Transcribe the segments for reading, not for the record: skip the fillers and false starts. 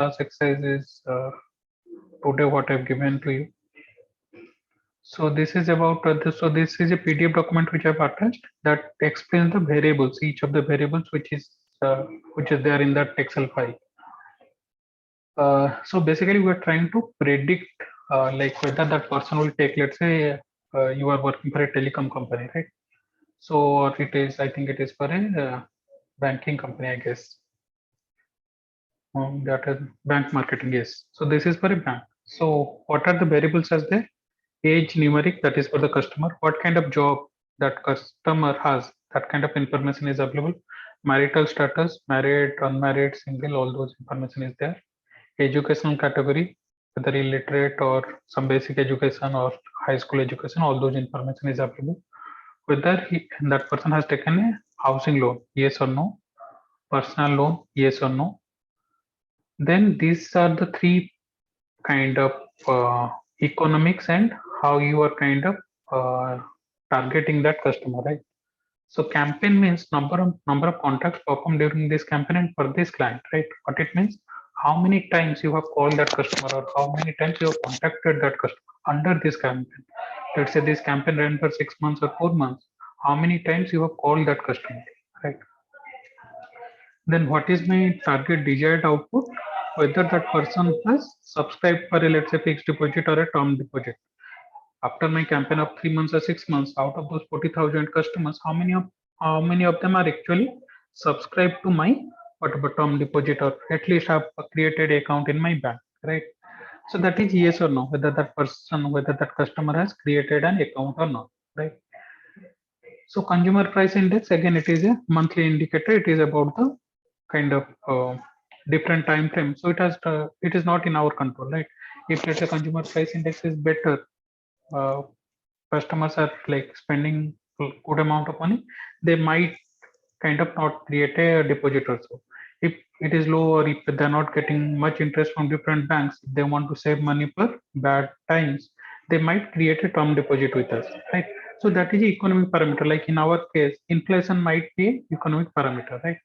last exercise is today what I've given to you. So this is about so this is a PDF document which I've attached that explains the variables, each of the variables which is there in that Excel file. So basically, we're trying to predict like whether that person will take. Let's say you are working for a telecom company, right? So or it is, I think it is for a banking company, I guess. That is bank marketing, yes. So this is for a bank. So what are the variables as there? Age numeric, that is for the customer. What kind of job that customer has, that kind of information is available. Marital status, married, unmarried, single, all those information is there. Educational category, whether illiterate or some basic education or high school education, all those information is available. Whether that person has taken a housing loan, yes or no. Personal loan, yes or no. Then these are the three kind of economics and how you are kind of targeting that customer, right? So campaign means number of contacts performed during this campaign and for this client, right? What it means, how many times you have called that customer or how many times you have contacted that customer under this campaign. Let's say this campaign ran for 6 months or 4 months. How many times you have called that customer, right? Then what is my target desired output? Whether that person has subscribed for a, let's say, fixed deposit or a term deposit. After my campaign of 3 months or 6 months, out of those 40,000 customers, how many of them are actually subscribed to my whatever term deposit or at least have created account in my bank, right? So that is yes or no, whether that customer has created an account or not, right? So consumer price index, again, it is a monthly indicator. It is about the kind of different time frame. So it is not in our control, right? If let's say consumer price index is better, uh, customers are like spending good amount of money, they might kind of not create a deposit also. If it is low or if they're not getting much interest from different banks, if they want to save money for bad times, they might create a term deposit with us, right? So that is the economic parameter. Like in our case, inflation might be economic parameter, right?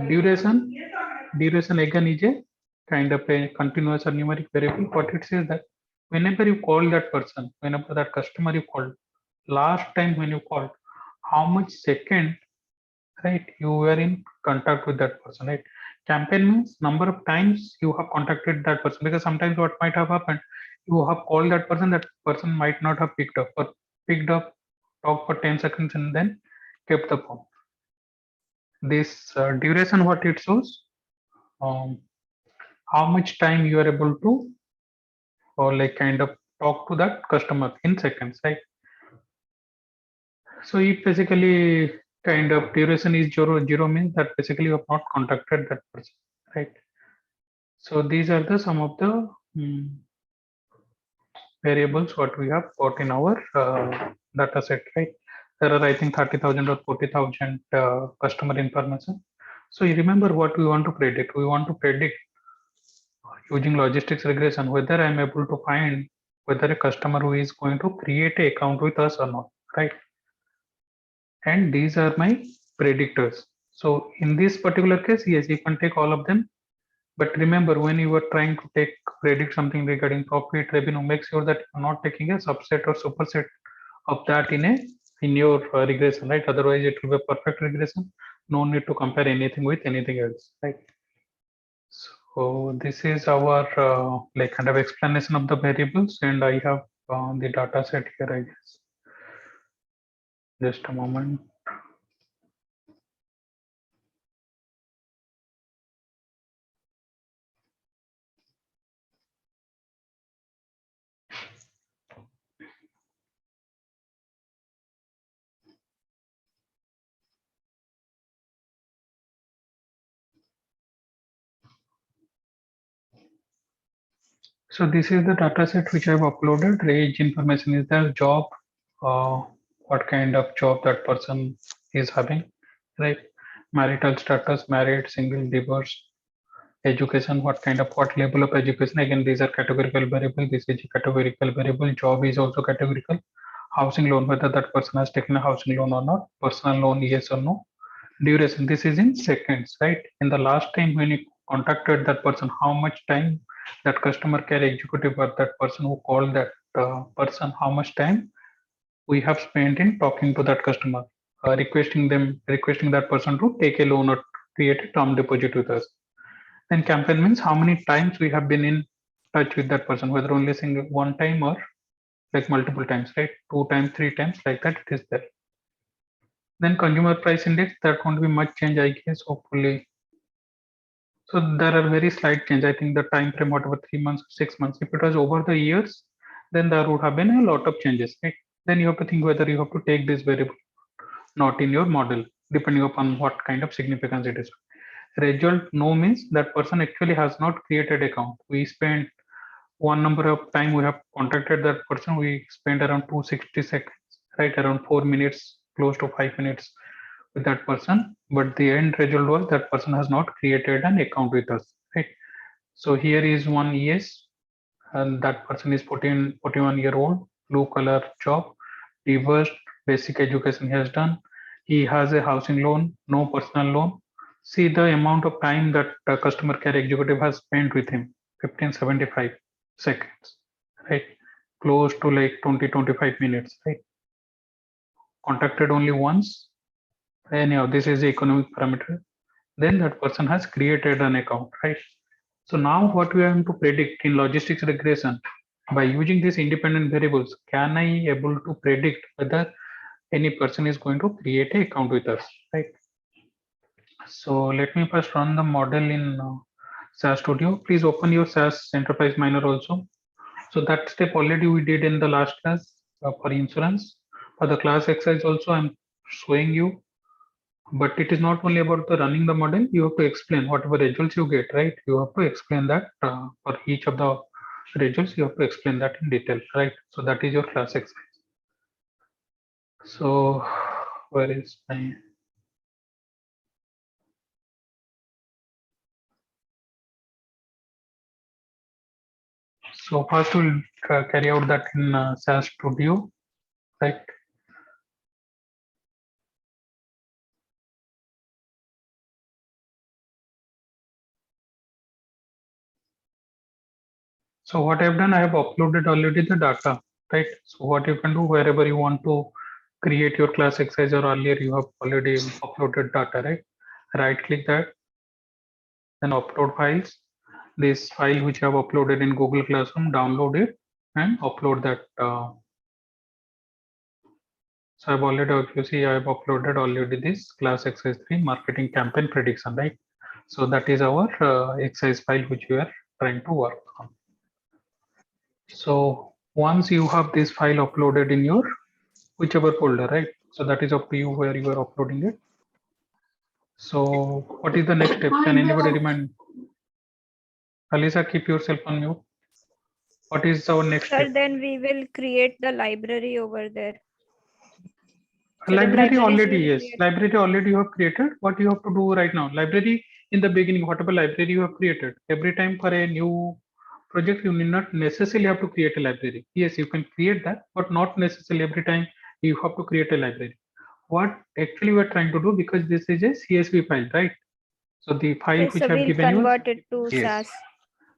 Duration again is a kind of a continuous or numeric variable. What it says that whenever you call that person, whenever that customer you called, last time when you called, how much second, right, you were in contact with that person, right? Campaign means number of times you have contacted that person, because sometimes what might have happened, you have called that person might not have picked up, or picked up, talked for 10 seconds and then kept the phone. This duration, what it shows, um, how much time you are able to or like kind of talk to that customer in seconds, right? So if basically kind of duration is zero means that basically you have not contacted that person, right? So these are the some of the variables what we have got in our data set, right? There are, I think, 30,000 or 40,000 customer information. So you remember what we want to predict. We want to predict using logistics regression whether I'm able to find whether a customer who is going to create a account with us or not, right? And these are my predictors. So in this particular case, yes, you can take all of them. But remember, when you are trying to predict something regarding profit, revenue, make sure that you're not taking a subset or superset of that in your regression, right? Otherwise, it will be a perfect regression. No need to compare anything with anything else, right? So this is our like kind of explanation of the variables, and I have the data set here, I guess. Just a moment. So this is the data set which I've uploaded. Age information is there, job, what kind of job that person is having, right? Marital status, married, single, divorced, education, what level of education. Again, these are categorical variable. This is a categorical variable. Job is also categorical. Housing loan, whether that person has taken a housing loan or not. Personal loan, yes or no. Duration, this is in seconds, right? In the last time when you contacted that person, how much time that customer care executive or that person who called that person, how much time we have spent in talking to that customer, requesting that person to take a loan or create a term deposit with us. Then campaign means how many times we have been in touch with that person, whether only single one time or like multiple times, right? 2 times, 3 times, like that it is there. Then consumer price index, that won't be much change, I guess, hopefully. So there are very slight change. I think the time frame, whatever 3 months, 6 months, if it was over the years, then there would have been a lot of changes, right? Then you have to think whether you have to take this variable not in your model, depending upon what kind of significance it is. Result no means that person actually has not created account. We spent one number of time we have contacted that person. We spent around 260 seconds, right? Around 4 minutes, close to 5 minutes with that person. But the end result was that person has not created an account with us, right? So here is one yes, and that person is 41-year-old, blue color job, divorced, basic education he has done. He has a housing loan, no personal loan. See the amount of time that the customer care executive has spent with him, 1575 seconds, right? Close to like 20-25 minutes, right? Contacted only once. Anyhow, this is the economic parameter. Then that person has created an account, right? So now what we have to predict in logistics regression, by using these independent variables, can I able to predict whether any person is going to create an account with us, right? So let me first run the model in SAS Studio. Please open your SAS Enterprise Miner also. So that step already we did in the last class for insurance. For the class exercise also I'm showing you, but it is not only about the running the model. You have to explain whatever results you get, right? You have to explain that for each of the results. You have to explain that in detail, right? So that is your class exercise. So where is my so first we'll carry out that in SAS Studio, right? So what I've done, I have uploaded already the data, right? So what you can do wherever you want to create your class exercise or earlier you have already uploaded data, right? Right click that, then upload files. This file which I have uploaded in Google Classroom, download it and upload that. So I've already, if you see, I've uploaded already this class exercise 3 marketing campaign prediction, right? So that is our exercise file which we are trying to work on. So once you have this file uploaded in your whichever folder, right? So that is up to you where you are uploading it. So what is the next step? Can anybody remind? Alisa, keep yourself on mute. What is our next Sir, step? then we will create the library over there. Library already, yes. Library already you have created. What you have to do right now? Library in the beginning, whatever library you have created, every time for a new project, you need not necessarily have to create a library. Yes, you can create that, but not necessarily every time you have to create a library. What actually we're trying to do, because this is a CSV file, right? So the file Yes, which so I've we'll given you, convert it to yes. SAS.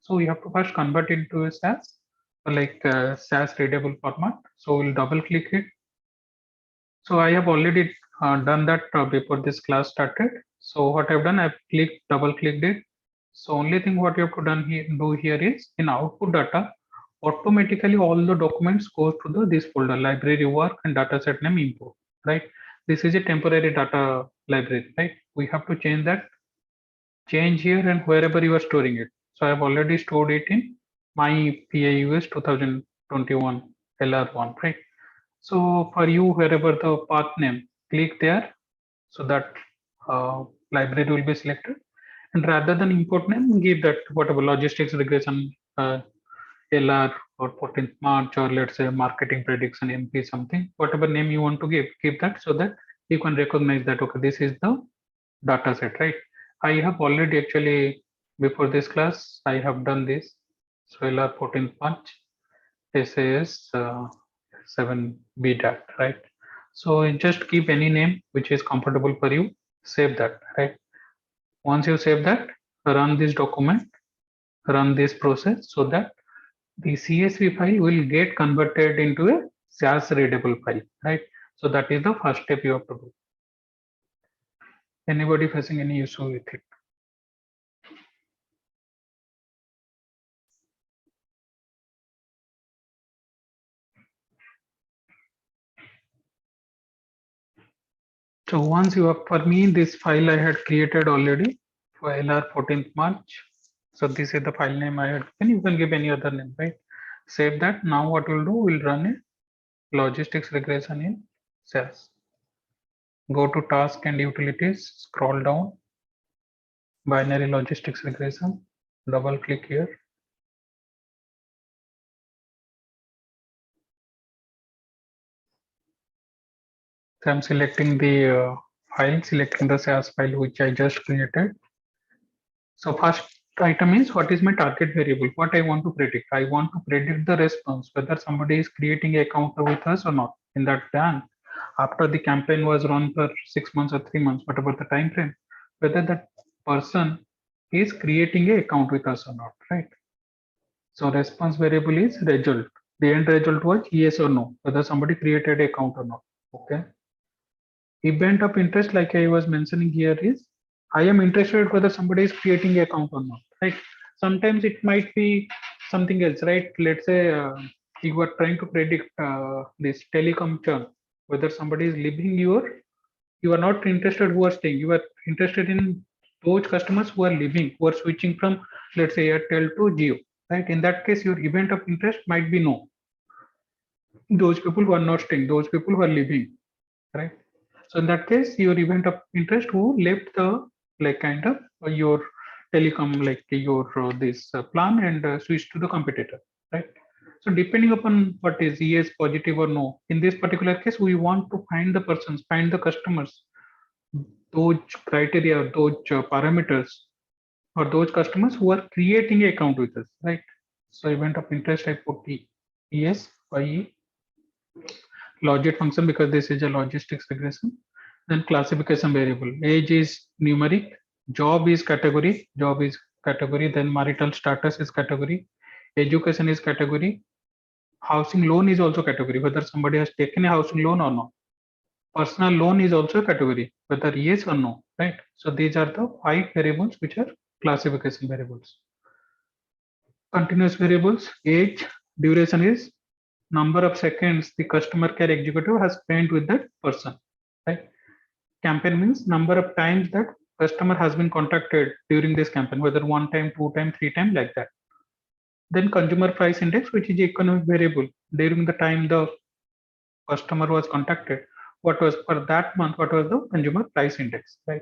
So we have to first convert into a SAS, like SAS readable format. So we'll double click it. So I have already done that before this class started. So what I've done, I've double clicked it. So only thing what you have to do here is in output data, automatically all the documents goes to this folder, library work and dataset name import, right? This is a temporary data library, right? We have to change here and wherever you are storing it. So I have already stored it in my PAUS 2021 LR1, right? So for you, wherever the path name, click there so that library will be selected. And rather than import name, give that whatever logistics regression LR or 14th March, or let's say marketing prediction MP something, whatever name you want to give that so that you can recognize that, okay, this is the data set, right? I have already actually, before this class, I have done this. So LR 14th March, SAS 7B dat, right? So just keep any name which is comfortable for you, save that, right? Once you save that, run this document, run this process so that the CSV file will get converted into a SAS readable file, right? So that is the first step you have to do. Anybody facing any issue with it? So once you have, for me, this file I had created already for LR 14th March. So this is the file name I had, and you can give any other name, right? Save that. Now what we'll do, we'll run a logistics regression in SAS. Go to task and utilities, scroll down, binary logistics regression, double click here. So I'm selecting the file, selecting the SAS file which I just created. So first item is what is my target variable, what I want to predict. I want to predict the response, whether somebody is creating an account with us or not in that bank after the campaign was run for 6 months or 3 months, whatever the time frame, whether that person is creating an account with us or not, right? So response variable is result. The end result was yes or no, whether somebody created an account or not. Okay. Event of interest, like I was mentioning here, is I am interested whether somebody is creating an account or not, right? Sometimes it might be something else, right? Let's say you are trying to predict this telecom churn, whether somebody is leaving you are not interested who are staying. You are interested in those customers who are leaving, who are switching from, let's say, Airtel to Jio, right? In that case, your event of interest might be no. Those people who are not staying, those people who are leaving, right? So in that case, your event of interest who left the like kind of your telecom like your this plan and switch to the competitor, right? So depending upon what is yes positive or no, in this particular case, we want to find the persons, find the customers, those criteria, those parameters, or those customers who are creating an account with us, right? So event of interest I put yes by logit function because this is a logistics regression. Then classification variable. Age is numeric, job is category, then marital status is category, education is category, housing loan is also category, whether somebody has taken a housing loan or not. Personal loan is also a category, whether yes or no, right? So these are the 5 variables which are classification variables. Continuous variables, age, duration is number of seconds the customer care executive has spent with that person, right? Campaign means number of times that customer has been contacted during this campaign, whether one time, two time, three time, like that. Then consumer price index, which is economic variable during the time the customer was contacted. What was for that month? What was the consumer price index, right?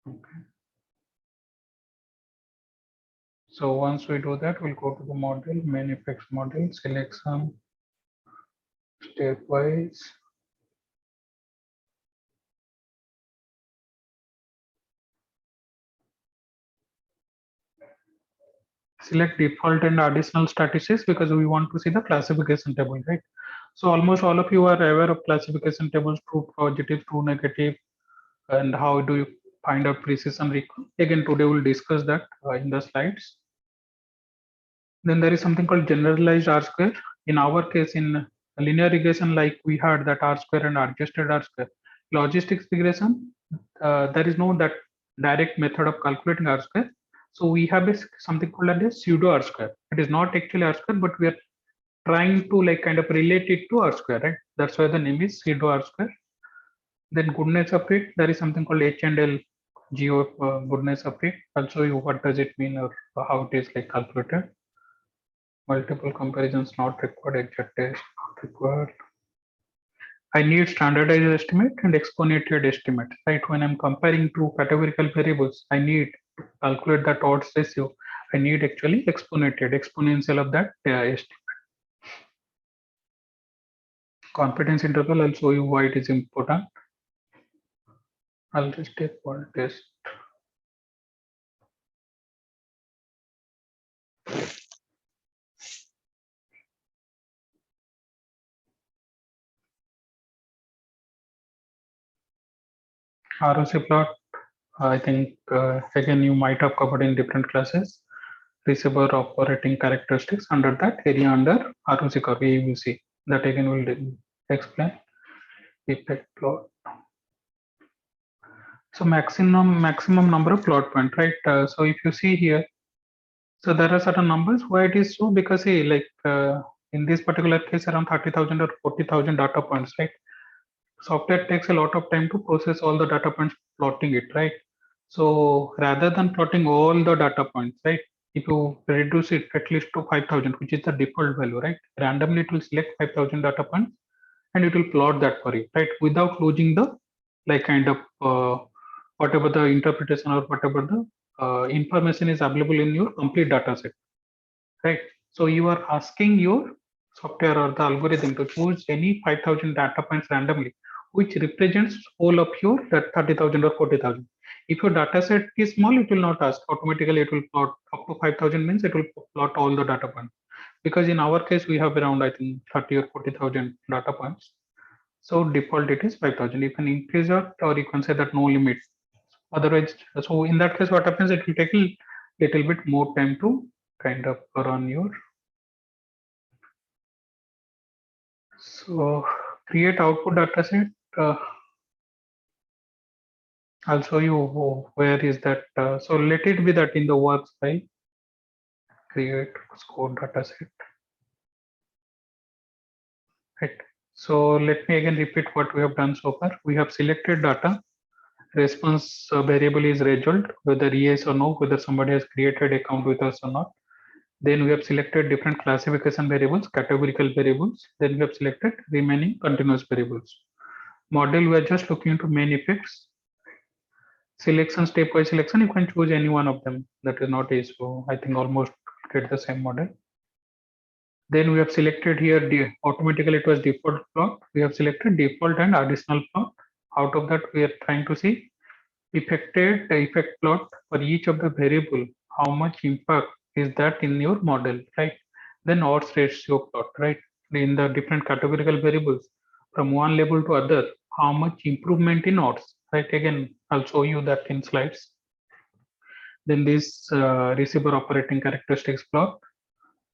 Okay. So once we do that, we'll go to the model, main effects model, selection, stepwise. Select default and additional statistics because we want to see the classification table, right? So almost all of you are aware of classification tables, true positive, true negative, and how do you find out precision recall. Again, today we'll discuss that in the slides. Then there is something called generalized R square. In our case, in linear regression, like we had that R square and adjusted R square. Logistics regression, there is no that direct method of calculating R square. So we have something called as a pseudo R square. It is not actually R square, but we are trying to like kind of relate it to R square, right? That's why the name is pseudo R square. Then goodness of it, there is something called H and L geo goodness of it. I'll show you what does it mean or how it is like calculated. Multiple comparisons not required, exact test not required. I need standardized estimate and exponential estimate, right? When I'm comparing two categorical variables, I need to calculate that odds ratio. I need actually exponential of that estimate. Confidence interval, I'll show you why it is important. I'll just take one test. ROC plot, I think again you might have covered in different classes. Receiver operating characteristics under that area under ROC curve AUC. That again will explain effect plot. So maximum number of plot point, right? So if you see here, so there are certain numbers. Why it is so? Because see, like in this particular case, around 30,000 or 40,000 data points, right? Software takes a lot of time to process all the data points, plotting it, right? So rather than plotting all the data points, right? If you reduce it at least to 5,000, which is the default value, right? Randomly it will select 5,000 data points and it will plot that for you, right? Without losing the like kind of whatever the interpretation or whatever the information is available in your complete data set, right? So you are asking your software or the algorithm to choose any 5,000 data points randomly, which represents all of your that 30,000 or 40,000. If your data set is small, it will not ask. Automatically, it will plot up to 5,000 means it will plot all the data points. Because in our case, we have around, I think, 30 or 40,000 data points. So default it is 5,000. You can increase it or you can say that no limit. Otherwise, so in that case, what happens? It will take a little bit more time to kind of run your. So create output dataset. I'll show you where is that. So let it be that in the works file. Create score dataset. Right. So let me again repeat what we have done so far. We have selected data. Response variable is result, whether yes or no, whether somebody has created account with us or not. Then we have selected different classification variables, categorical variables. Then we have selected remaining continuous variables. Model, we are just looking into main effects. Selection, stepwise selection, you can choose any one of them. That is not a issue. I think almost get the same model. Then we have selected here automatically it was default plot. We have selected default and additional plot. Out of that, we are trying to see affected effect plot for each of the variable. How much impact is that in your model, right? Then odds ratio plot, right? In the different categorical variables from one level to other, how much improvement in odds, right? Again, I'll show you that in slides. Then this receiver operating characteristics plot,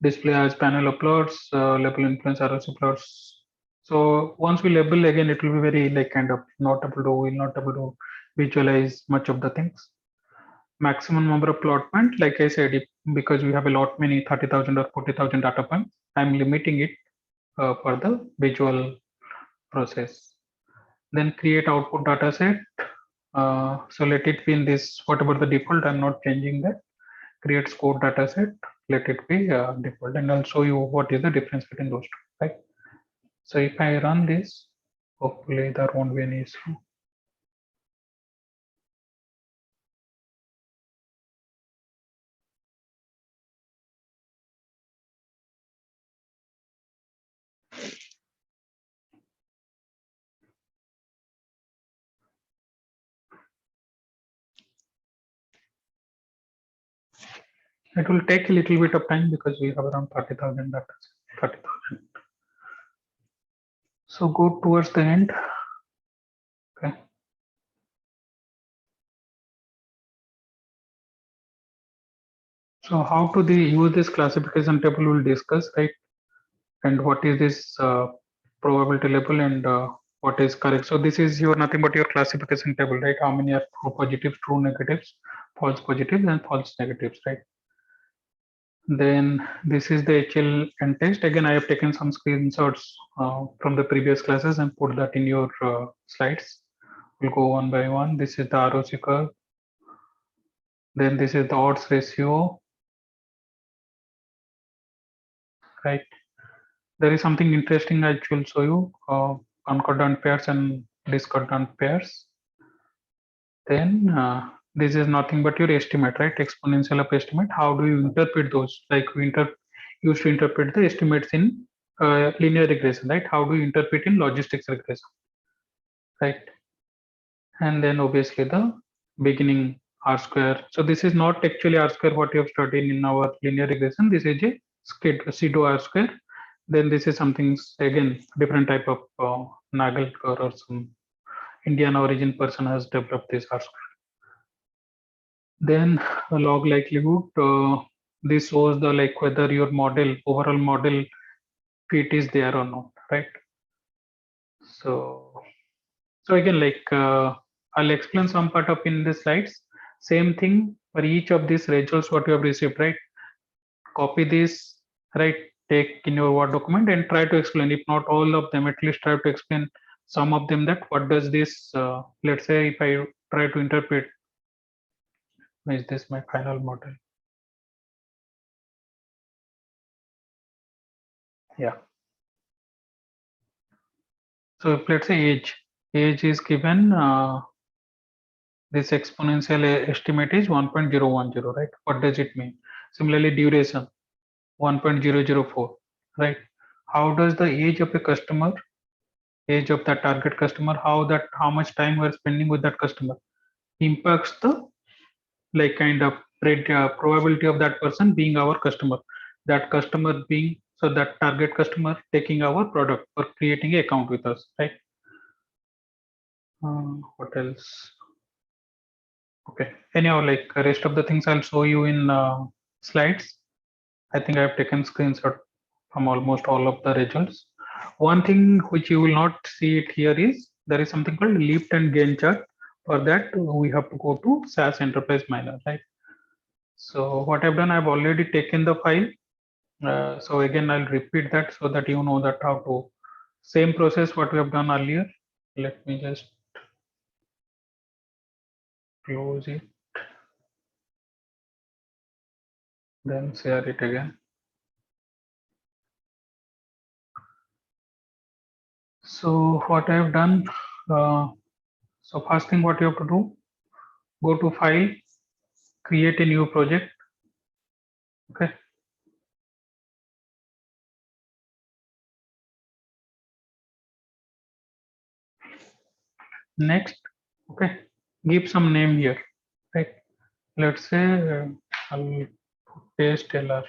display as panel of plots, label influence ROC plots. So once we label again, it will be very like kind of not able to, will not able to visualize much of the things. Maximum number of plot points, like I said, because we have a lot many 30,000 or 40,000 data points, I'm limiting it for the visual process. Then create output data set. So let it be in this, whatever the default, I'm not changing that. Create score data set, let it be default, and I'll show you what is the difference between those two, right? So if I run this, hopefully there won't be any issue. It will take a little bit of time because we have around 30,000 data, 30,000. So go towards the end. Okay. So how to use this classification table we'll discuss, right? And what is this probability level and what is correct. So this is your nothing but your classification table, right? How many are true positives, true negatives, false positives, and false negatives, right? Then this is the HL and test. Again, I have taken some screenshots from the previous classes and put that in your slides. We'll go one by one. This is the ROC curve. Then this is the odds ratio, right? There is something interesting I will show you, concordant pairs and discordant pairs. Then this is nothing but your estimate, right? Exponential of estimate. How do you interpret those? Like we used to interpret the estimates in linear regression, right? How do you interpret in logistics regression, right? And then obviously the beginning R square. So this is not actually R square what you have studied in our linear regression. This is a pseudo R square. Then this is something again different type of Nagel curve or some Indian origin person has developed this R square. Then a log likelihood, this shows the like whether your model, overall model fit is there or not, right? So again, like I'll explain some part of in the slides. Same thing for each of these results what you have received, right? Copy this, right? Take in your Word document and try to explain. If not all of them, at least try to explain some of them. That what does this? Let's say if I try to interpret, is this my final model? Yeah. So if let's say age is given. This exponential estimate is 1.010, right? What does it mean? Similarly, duration 1.004, right? How does the age of a customer, age of the target customer, how much time we're spending with that customer impacts the like kind of probability of that person being our customer, that customer being, so that target customer taking our product or creating an account with us, right? What else? Okay. Anyhow, like rest of the things I'll show you in slides. I think I've taken screenshot from almost all of the results. One thing which you will not see it here is there is something called lift and gain chart. For that, we have to go to SAS Enterprise Miner, right? So what I've done, I've already taken the file. So again, I'll repeat that so that you know that how to, same process what we have done earlier. Let me just close it, then share it again. So what I have done, so first thing what you have to do, go to file, create a new project. Okay. Next, okay, give some name here, right? Let's say I'll paste LR.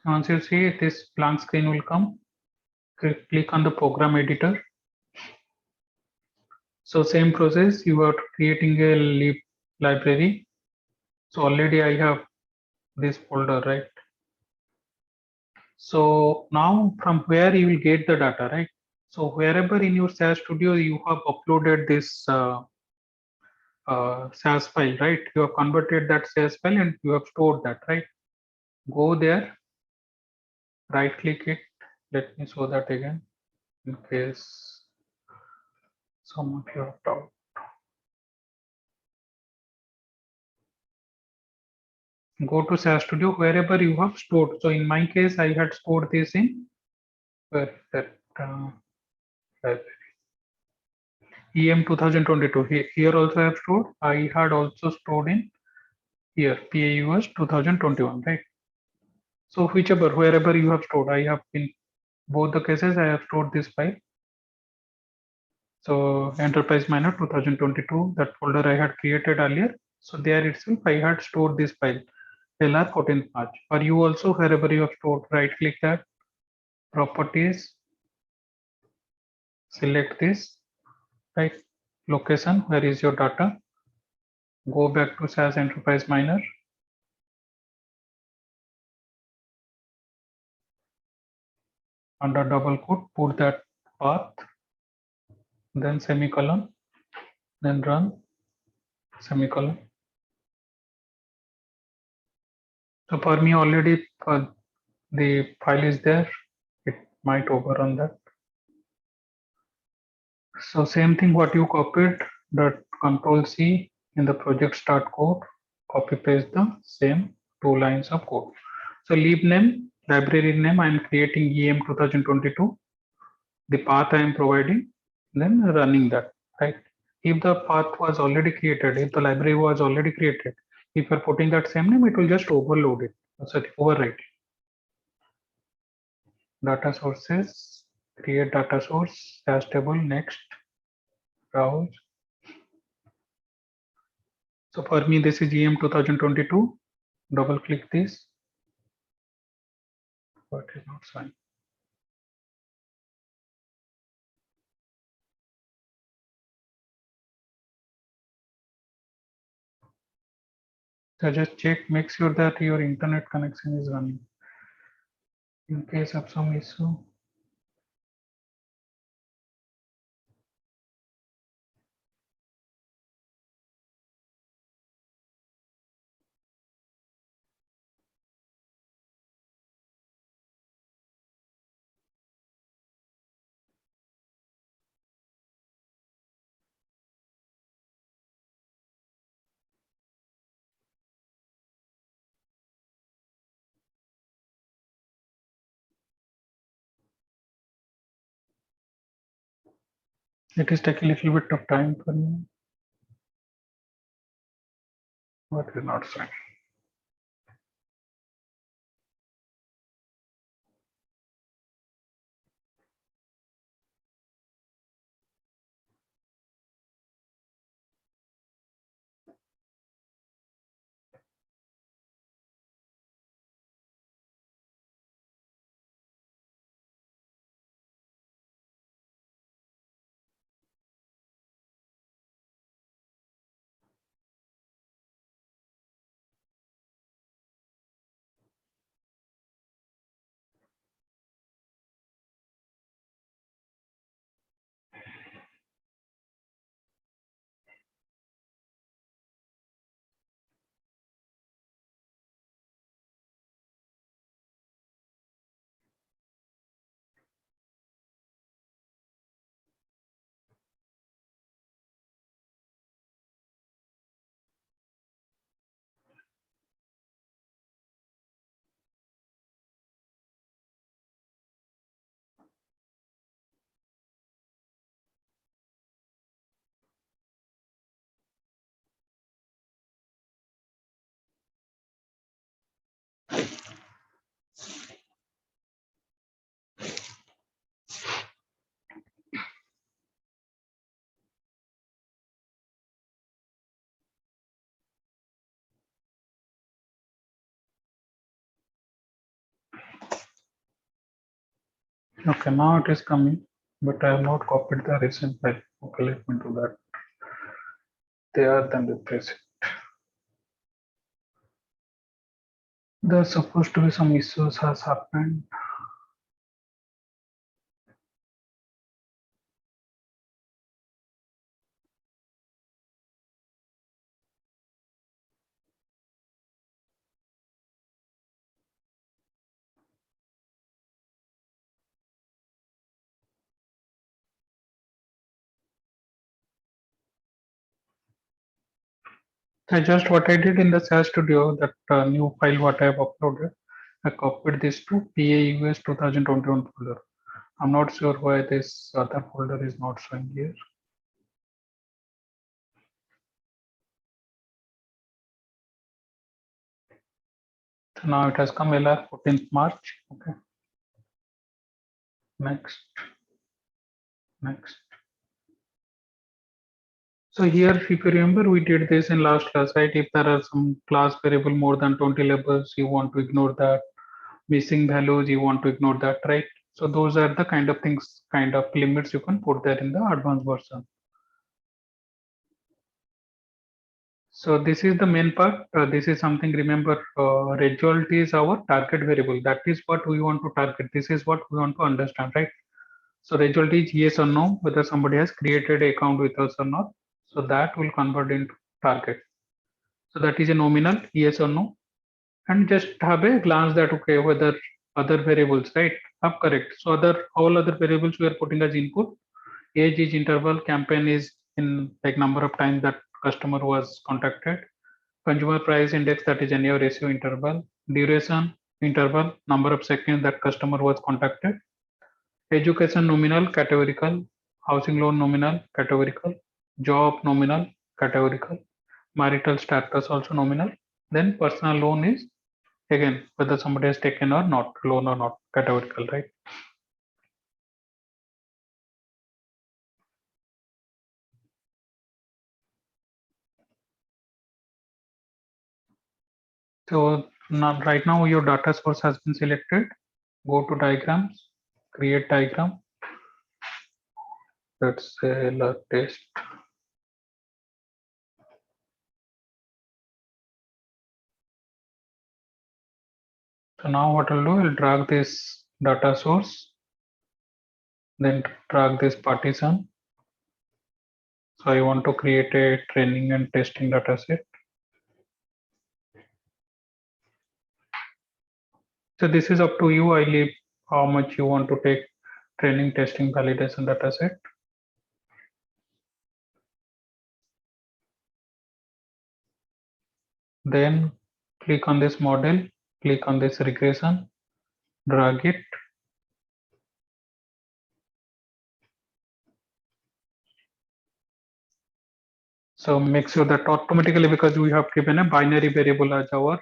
Once you see this blank screen will come, click on the program editor. So same process, you are creating a lib library. So already I have this folder, right? So now from where you will get the data, right? So wherever in your SAS Studio you have uploaded this SAS file, right? You have converted that SAS file and you have stored that, right? Go there, right click it. Let me show that again in case some of you have doubt. Go to SAS Studio wherever you have stored. So in my case, I had stored this in where that EM 2022. Here also I have stored. I had also stored in here PAUS 2021, right? So whichever, wherever you have stored, I have in both the cases I have stored this file. So Enterprise Miner 2022, that folder I had created earlier. So there itself I had stored this file LR 14th March. For you also, wherever you have stored, right click that, properties, select this, right, location, where is your data, go back to SAS Enterprise Miner, under double quote, put that path, then semicolon, then run, semicolon. So for me already the file is there, it might overrun that. So same thing what you copied, that Control C in the project start code, copy paste the same 2 lines of code. So lib name, library name, I am creating EM 2022, the path I am providing, then running that, right? If the path was already created, if the library was already created, if you're putting that same name, it will just overload it, sorry, overwrite it. Data sources, create data source, as table, next, browse. So for me, this is EM 2022. double click this, but it's not showing. So just check, make sure that your internet connection is running. In case of some issue, it is taking a little bit of time for me, but it's not showing. Okay, now it is coming, but I have not copied the recent file. Okay, let me do that. There, then replace it. There's supposed to be some issues has happened. I just what I did in the SAS Studio, that new file what I have uploaded, I copied this to PAUS 2021 folder. I'm not sure why this other folder is not showing here. So now it has come LR 14th March. Okay. Next. Next. So here, if you remember, we did this in last class, right? If there are some class variable more than 20 labels, you want to ignore that. Missing values, you want to ignore that, right? So those are the kind of things, kind of limits you can put there in the advanced version. So this is the main part. This is something, remember, result is our target variable. That is what we want to target. This is what we want to understand, right? So result is yes or no, whether somebody has created an account with us or not. So that will convert into target. So that is a nominal, yes or no. And just have a glance that, okay, whether other variables, right, are correct. So all other variables we are putting as input. Age is interval, campaign is in like number of times that customer was contacted. Consumer price index, that is NAO ratio interval. Duration interval, number of seconds that customer was contacted. Education nominal, categorical. Housing loan nominal, categorical. Job nominal, categorical. Marital status also nominal. Then personal loan is again whether somebody has taken or not, loan or not, categorical, right? So now, right now your data source has been selected. Go to diagrams, create diagram. Let's say test. So now what I'll do, I'll drag this data source, then drag this partition. So I want to create a training and testing data set. So this is up to you. I leave how much you want to take training, testing, validation data set. Then click on this model, click on this regression, drag it. So make sure that automatically, because we have given a binary variable as our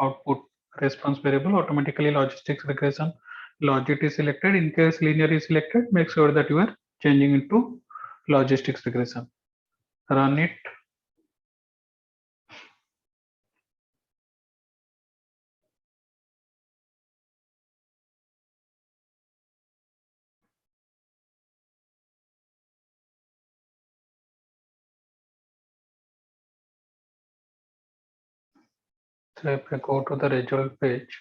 output response variable, automatically logistics regression logit is selected. In case linear is selected, make sure that you are changing into logistics regression. Run it. So if I go to the result page,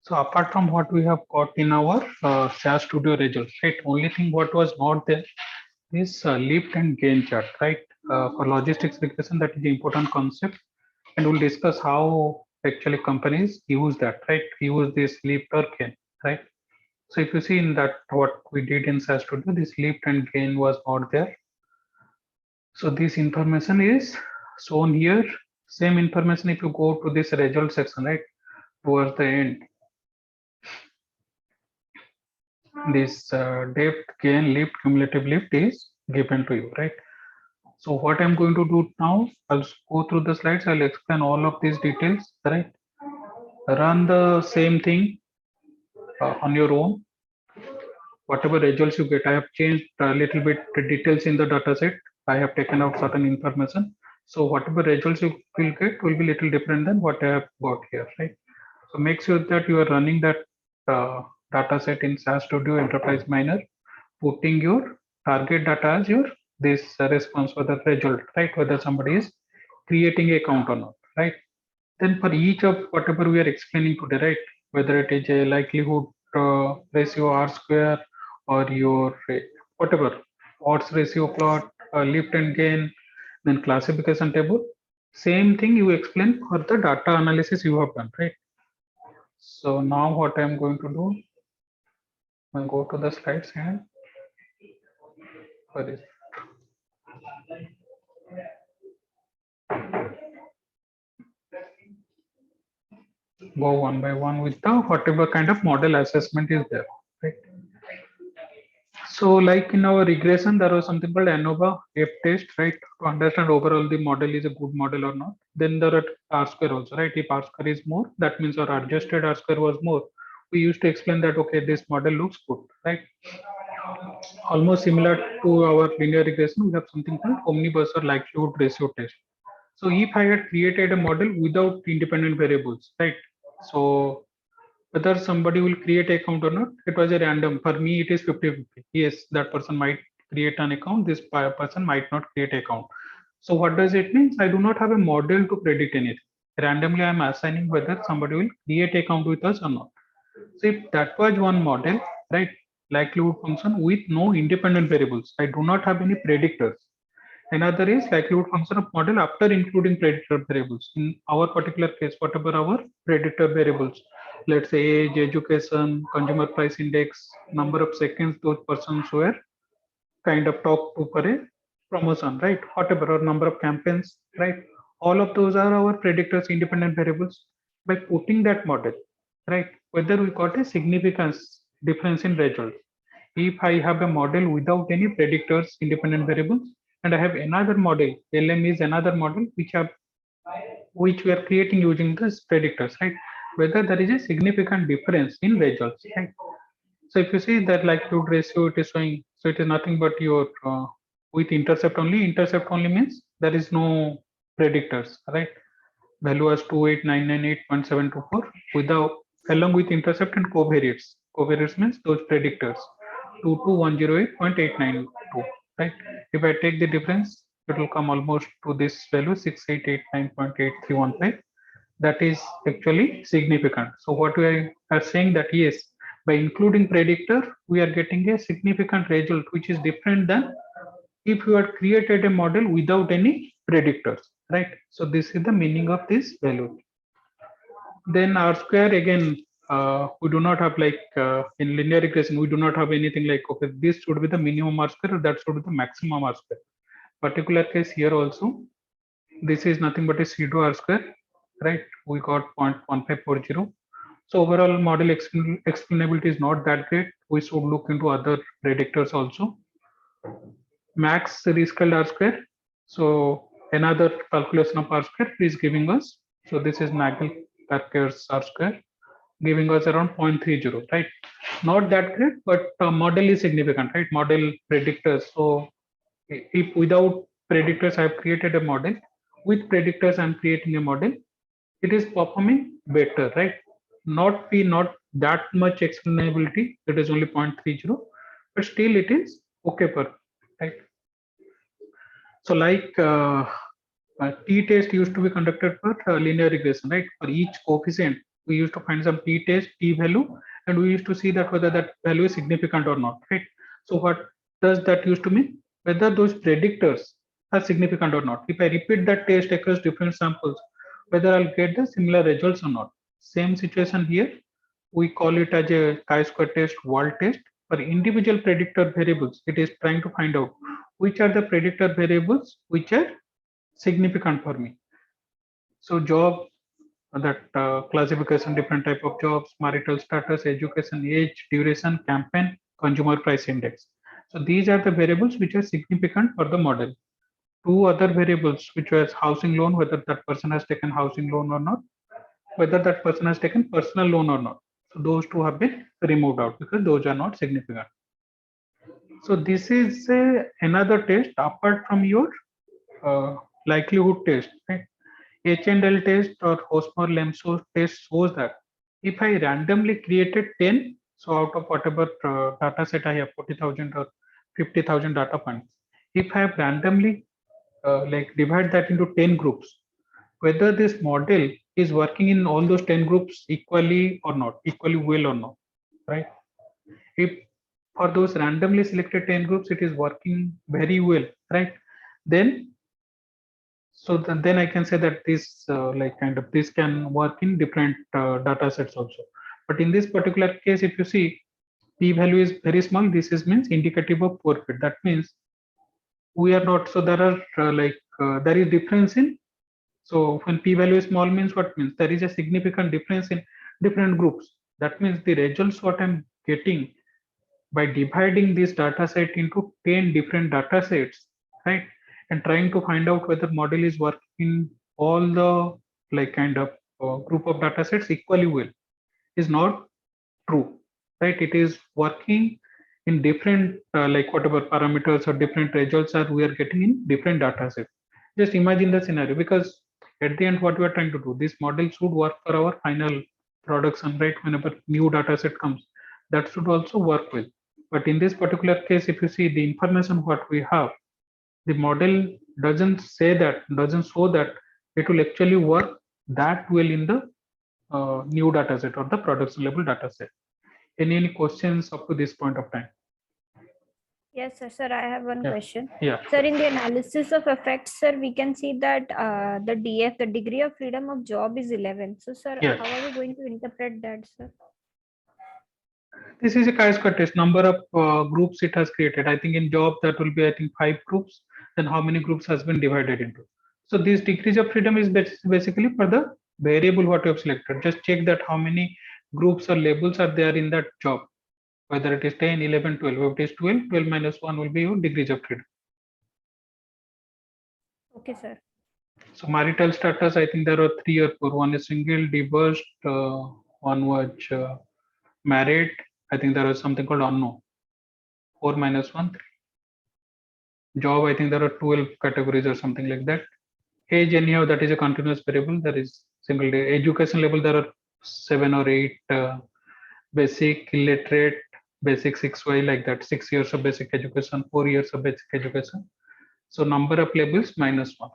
so apart from what we have got in our SAS Studio results, right? Only thing what was not there is lift and gain chart, right? For logistics regression, that is the important concept, and we'll discuss how actually companies use that, right? Use this lift or gain, right? So if you see in that what we did in SAS Studio, this lift and gain was not there. So this information is shown here. Same information if you go to this result section, right? Towards the end, this depth, gain, lift, cumulative lift is given to you, right? So what I'm going to do now, I'll go through the slides. I'll explain all of these details, right? Run the same thing on your own. Whatever results you get, I have changed a little bit the details in the data set. I have taken out certain information. So whatever results you will get will be little different than what I have got here, right? So make sure that you are running that data set in SAS Studio Enterprise Miner, putting your target data as your this response for the result, right? Whether somebody is creating a account or not, right? Then for each of whatever we are explaining today, right? Whether it is a likelihood ratio R square or your whatever odds ratio plot, lift and gain, then classification table. Same thing you explain for the data analysis you have done, right? So now what I'm going to do, I'll go to the slides and where is go one by one with the whatever kind of model assessment is there, right? So like in our regression, there was something called ANOVA F test, right? To understand overall the model is a good model or not. Then there are R square also, right? If R square is more, that means our adjusted R square was more. We used to explain that, okay, this model looks good, right? Almost similar to our linear regression, we have something called Omnibus or likelihood ratio test. So if I had created a model without independent variables, right? So whether somebody will create an account or not, it was a random. For me, it is 50-50. Yes, that person might create an account, this person might not create an account. So what does it mean? I do not have a model to predict anything. Randomly, I am assigning whether somebody will create an account with us or not. So if that was one model, right, likelihood function with no independent variables, I do not have any predictors. Another is likelihood function of model after including predictor variables. In our particular case, whatever our predictor variables, let's say age, education, consumer price index, number of seconds those persons were kind of talked to for a promotion, right? Whatever, or number of campaigns, right? All of those are our predictors, independent variables. By putting that model, right, whether we got a significance difference in result. If I have a model without any predictors, independent variables, and I have another model, LM is another model which we are creating using this predictors, right? whether there is a significant difference in results, right? So if you see that likelihood ratio, it is showing, so it is nothing but your with intercept only. Intercept only means there is no predictors, right? Value was 28998.724 without, along with intercept and covariates. Covariates means those predictors 22108.892, right? If I take the difference, it will come almost to this value 6889.8315. That is actually significant. So what we are saying that yes, by including predictor, we are getting a significant result which is different than if you had created a model without any predictors, right? So this is the meaning of this value. Then R square again, we do not have like in linear regression, we do not have anything like, okay, this should be the minimum R square or that should be the maximum R square. Particular case here also, this is nothing but a pseudo R square, right? We got 0.1540. So overall model explainability is not that great. We should look into other predictors also. Max rescaled R square. So another calculation of R square is giving us, so this is Nagel-Perker's R square, giving us around 0.30, right? Not that great, but model is significant, right? Model predictors. So if without predictors I have created a model, with predictors I'm creating a model, it is performing better, right? Not that much explainability, it is only 0.30, but still it is okay for, right? So like t-test used to be conducted for linear regression, right? For each coefficient, we used to find some t-test, t-value, and we used to see that whether that value is significant or not, right? So what does that used to mean? Whether those predictors are significant or not. If I repeat that test across different samples, whether I'll get the similar results or not. Same situation here. We call it as a chi-square test, Wald test. For individual predictor variables, it is trying to find out which are the predictor variables which are significant for me. So job, that classification, different type of jobs, marital status, education, age, duration, campaign, consumer price index. So these are the variables which are significant for the model. Two other variables, which was housing loan, whether that person has taken housing loan or not, whether that person has taken personal loan or not. So those two have been removed out because those are not significant. So this is another test apart from your likelihood test, right? H&L test or Hosmer Lemeshow test shows that if I randomly created 10, so out of whatever data set I have, 40,000 or 50,000 data points, if I have randomly like divide that into 10 groups, whether this model is working in all those 10 groups equally or not, equally well or not, right? If for those randomly selected 10 groups, it is working very well, right? Then so then I can say that this like kind of this can work in different data sets also. But in this particular case, if you see p value is very small, this is means indicative of poor fit. That means we are not, so there are there is difference in, so when p value is small means what means there is a significant difference in different groups. That means the results what I'm getting by dividing this data set into 10 different data sets, right? And trying to find out whether model is working in all the like kind of group of data sets equally well is not true, right? It is working in different like whatever parameters or different results are we are getting in different data sets. Just imagine the scenario, because at the end what we are trying to do, this model should work for our final production, right? Whenever new data set comes, that should also work well. But in this particular case, if you see the information what we have, the model doesn't say that, doesn't show that it will actually work that well in the new data set or the production level data set. Any questions up to this point of time? Yes, sir. Sir, I have one Yeah. question. Yeah. Sir, in the analysis of effects, sir, we can see that the DF, the degree of freedom of job is 11. So, sir, Yeah. how are we going to interpret that, sir? This is a chi-square test. Number of groups it has created. I think in job that will be, I think, 5 groups. Then how many groups has been divided into? So these degrees of freedom is basically for the variable what you have selected. Just check that how many groups or labels are there in that job. Whether it is 10, 11, 12. If it is 12, 12 minus 1 will be your degrees of freedom. Okay, sir. So marital status, I think there are 3 or 4. One is single, divorced, one was married. I think there is something called unknown. 4 minus 1, 3. Job, I think there are 12 categories or something like that. Age, anyhow, that is a continuous variable. There is single day. Education level, there are 7 or 8. Basic, illiterate, basic 6Y, like that. 6 years of basic education, 4 years of basic education. So number of labels -1.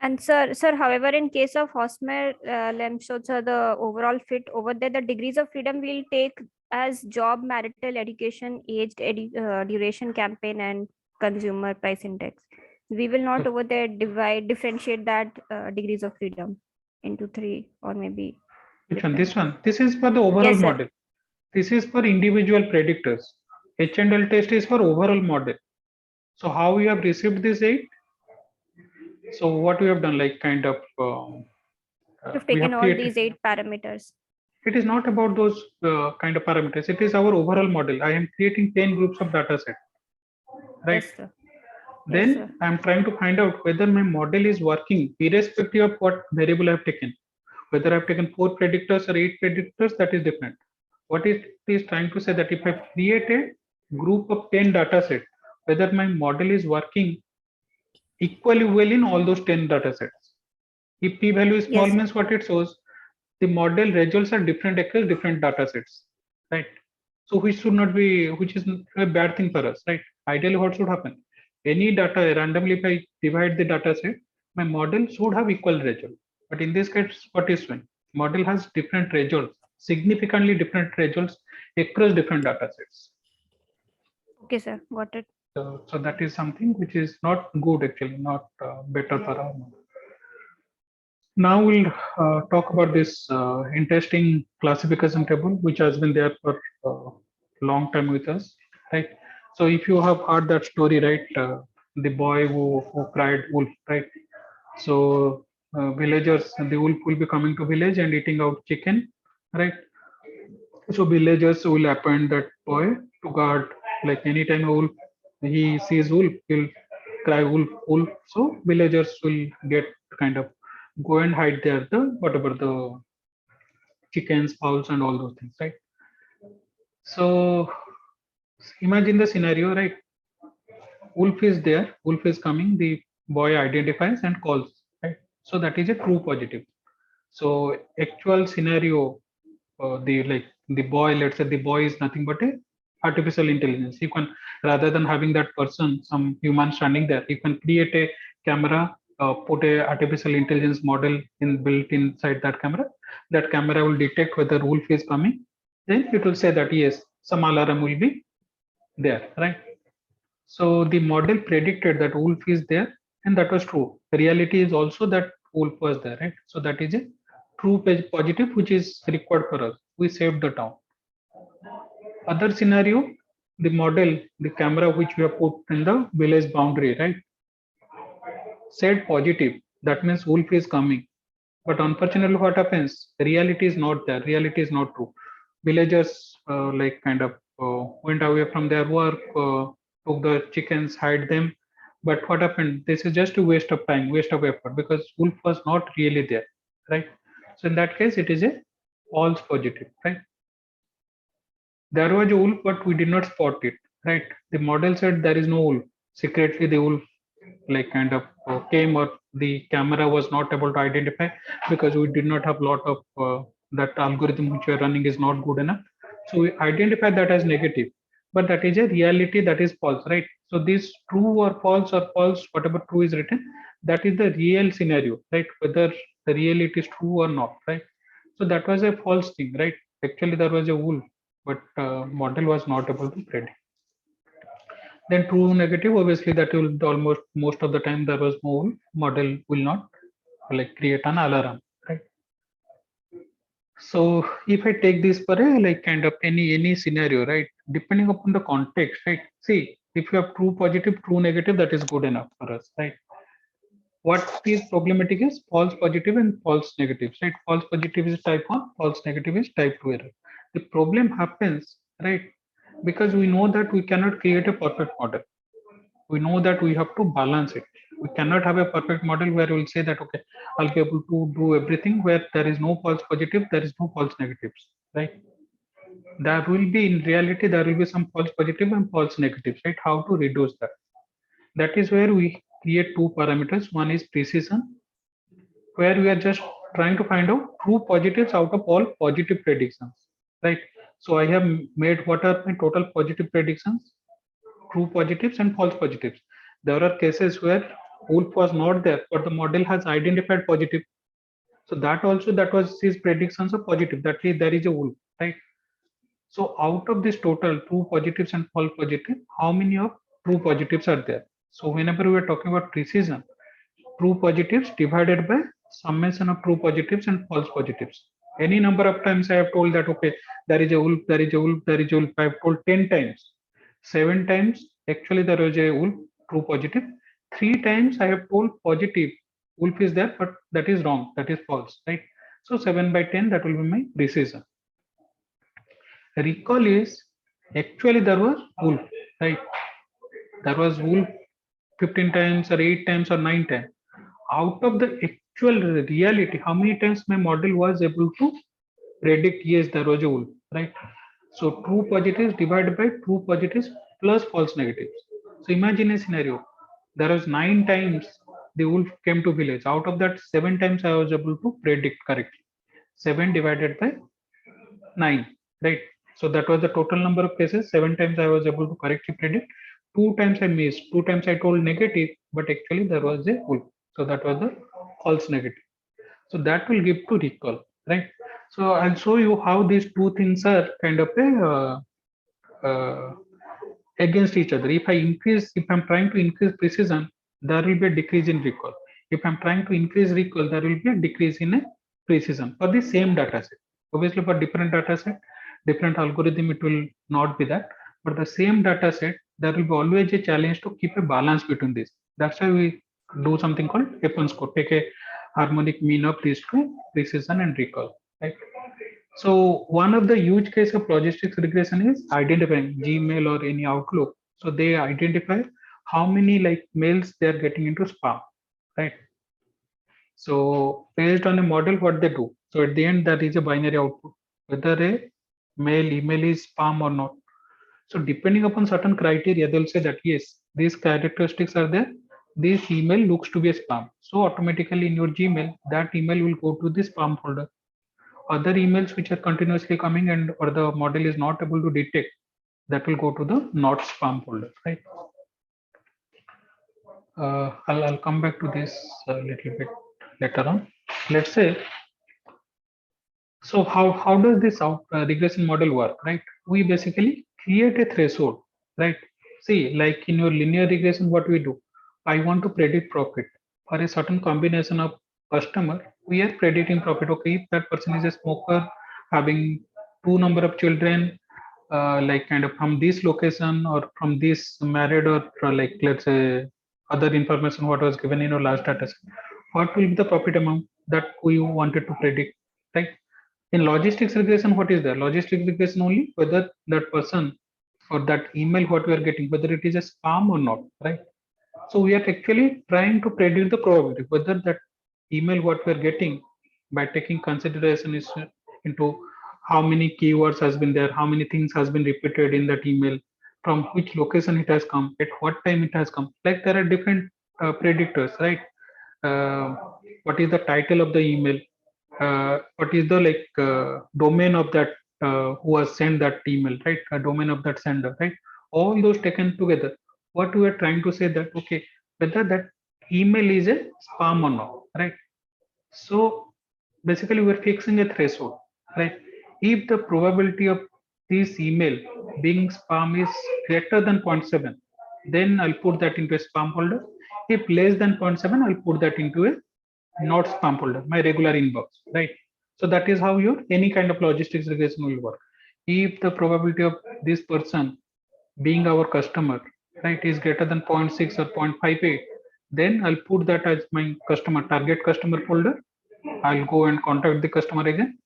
And sir, however, in case of Hosmer Lemeshow, sir, the overall fit over there, the degrees of freedom will take as job, marital, education, age, duration, campaign, and consumer price index. We will not over there differentiate that degrees of freedom into 3 or maybe. Which one? This one. This is for the overall Yes, sir. model. This is for individual predictors. H&L test is for overall model. So how we have received this 8? So what we have done, like kind of You've we taken have all created. these 8 parameters. It is not about those kind of parameters. It is our overall model. I am creating 10 groups of data set, right? Yes, sir. Then Yes, sir. I am trying to find out whether my model is working irrespective of what variable I have taken. Whether I have taken 4 predictors or 8 predictors, that is different. What it is trying to say that if I create a group of 10 data set, whether my model is working equally well in all those 10 data sets. If p-value is small, Yes, sir. means what it shows, the model results are different across different data sets, right? So which should not be, which is a bad thing for us, right? Ideally, what should happen? Any data randomly, if I divide the data set, my model should have equal result. But in this case, what is showing? Model has different results, significantly different results across different data sets. Okay, sir. Got it. So that is something which is not good, actually, not better for our model. Now we'll talk about this interesting classification table, which has been there for a long time with us, right? So if you have heard that story, right, the boy who cried wolf, right? So villagers, the wolf will be coming to village and eating out chicken, right? So villagers will appoint that boy to guard. Like anytime a wolf he sees wolf, he'll cry wolf, wolf. So villagers will get kind of go and hide there the whatever the chickens, fowls, and all those things, right? So imagine the scenario, right? Wolf is there, wolf is coming, the boy identifies and calls, right? So that is a true positive. So actual scenario, the like the boy, let's say the boy is nothing but a artificial intelligence. You can, rather than having that person, some human standing there, you can create a camera, put a artificial intelligence model in built inside that camera. That camera will detect whether wolf is coming. Then it will say that yes, some alarm will be there, right? So the model predicted that wolf is there, and that was true. The reality is also that wolf was there, right? So that is a true positive, which is required for us. We saved the town. Other scenario, the model, the camera which we have put in the village boundary, right, said positive. That means wolf is coming. But unfortunately, what happens? The reality is not there. Reality is not true. Villagers like kind of went away from their work, took the chickens, hide them. But what happened? This is just a waste of time, waste of effort, because wolf was not really there, right? So in that case, it is a false positive, right? There was a wolf, but we did not spot it, right? The model said there is no wolf. Secretly, the wolf like kind of came, or the camera was not able to identify because we did not have a lot of that algorithm which we are running is not good enough. So we identified that as negative, but that is a reality, that is false, right? So this true or false, whatever true is written, that is the real scenario, right? Whether the real it is true or not, right? So that was a false thing, right? Actually, there was a wolf, but model was not able to predict. Then true negative, obviously that will almost most of the time there was no wolf, model will not like create an alarm, right? So if I take this for a like kind of any scenario, right, depending upon the context, right? See, if you have true positive, true negative, that is good enough for us, right? What is problematic is false positive and false negatives, right? False positive is type 1, false negative is type 2 error. The problem happens, right, because we know that we cannot create a perfect model. We know that we have to balance it. We cannot have a perfect model where we'll say that, okay, I'll be able to do everything where there is no false positive, there is no false negatives, right? There will be, in reality, there will be some false positive and false negatives, right? How to reduce that? That is where we create two parameters. One is precision, where we are just trying to find out true positives out of all positive predictions, right? So I have made what are my total positive predictions, true positives and false positives. There are cases where wolf was not there, but the model has identified positive. So that also, that was his predictions of positive, that is there is a wolf, right? So out of this total true positives and false positive, how many of true positives are there? So whenever we are talking about precision, true positives divided by summation of true positives and false positives. Any number of times I have told that, okay, there is a wolf, there is a wolf, there is a wolf. I have told 10 times. 7 times actually there was a wolf, true positive. 3 times I have told positive, wolf is there, but that is wrong, that is false, right? So 7 by 10, that will be my precision. Recall is actually there was wolf, right? There was wolf 15 times or 8 times or 9 times. Out of the actual reality, how many times my model was able to predict yes, there was a wolf, right? So true positives divided by true positives plus false negatives. So imagine a scenario. There was 9 times the wolf came to village. Out of that, 7 times I was able to predict correctly. 7 divided by 9, right? So that was the total number of cases. 7 times I was able to correctly predict. 2 times I missed. 2 times I told negative, but actually there was a wolf. So that was the false negative. So that will give to recall, right? So I'll show you how these two things are kind of against each other. If I'm trying to increase precision, there will be a decrease in recall. If I'm trying to increase recall, there will be a decrease in a precision for the same data set. Obviously, for different data set, different algorithm, it will not be that. But the same data set, there will be always a challenge to keep a balance between these. That's why we do something called F1 score. Take a harmonic mean of these two, precision and recall, right? So one of the huge case of logistics regression is identifying Gmail or any Outlook. So they identify how many like mails they are getting into spam, right? So based on a model, what they do. So at the end, that is a binary output, whether a email is spam or not. So depending upon certain criteria, they'll say that yes, these characteristics are there. This email looks to be a spam. So automatically in your Gmail, that email will go to the spam folder. Other emails which are continuously coming and or the model is not able to detect, that will go to the not spam folder, right? I'll come back to this a little bit later on. Let's say, so how does this regression model work, right? We basically create a threshold, right? See, like in your linear regression, what we do, I want to predict profit for a certain combination of customer. We are predicting profit. Okay, if that person is a smoker having two number of children, like kind of from this location or from this married or like let's say other information what was given in your last data set, what will be the profit amount that we wanted to predict, right? In logistics regression, what is there? Logistics regression only whether that person or that email what we are getting, whether it is a spam or not, right? So we are actually trying to predict the probability whether that email what we are getting by taking consideration is into how many keywords has been there, how many things has been repeated in that email, from which location it has come, at what time it has come. Like there are different predictors, right? Uh, what is the title of the email? What is the like domain of that who has sent that email, right? A domain of that sender, right? All those taken together, what we are trying to say that okay, whether that email is a spam or not, right? So basically we're fixing a threshold, right? If the probability of this email being spam is greater than 0.7, then I'll put that into a spam folder. If less than 0.7, I'll put that into a not spam folder, my regular inbox, right? So that is how your any kind of logistics regression will work. If the probability of this person being our customer, right, is greater than 0.6 or 0.58, then I'll put that as my customer target customer folder. I'll go and contact the customer again.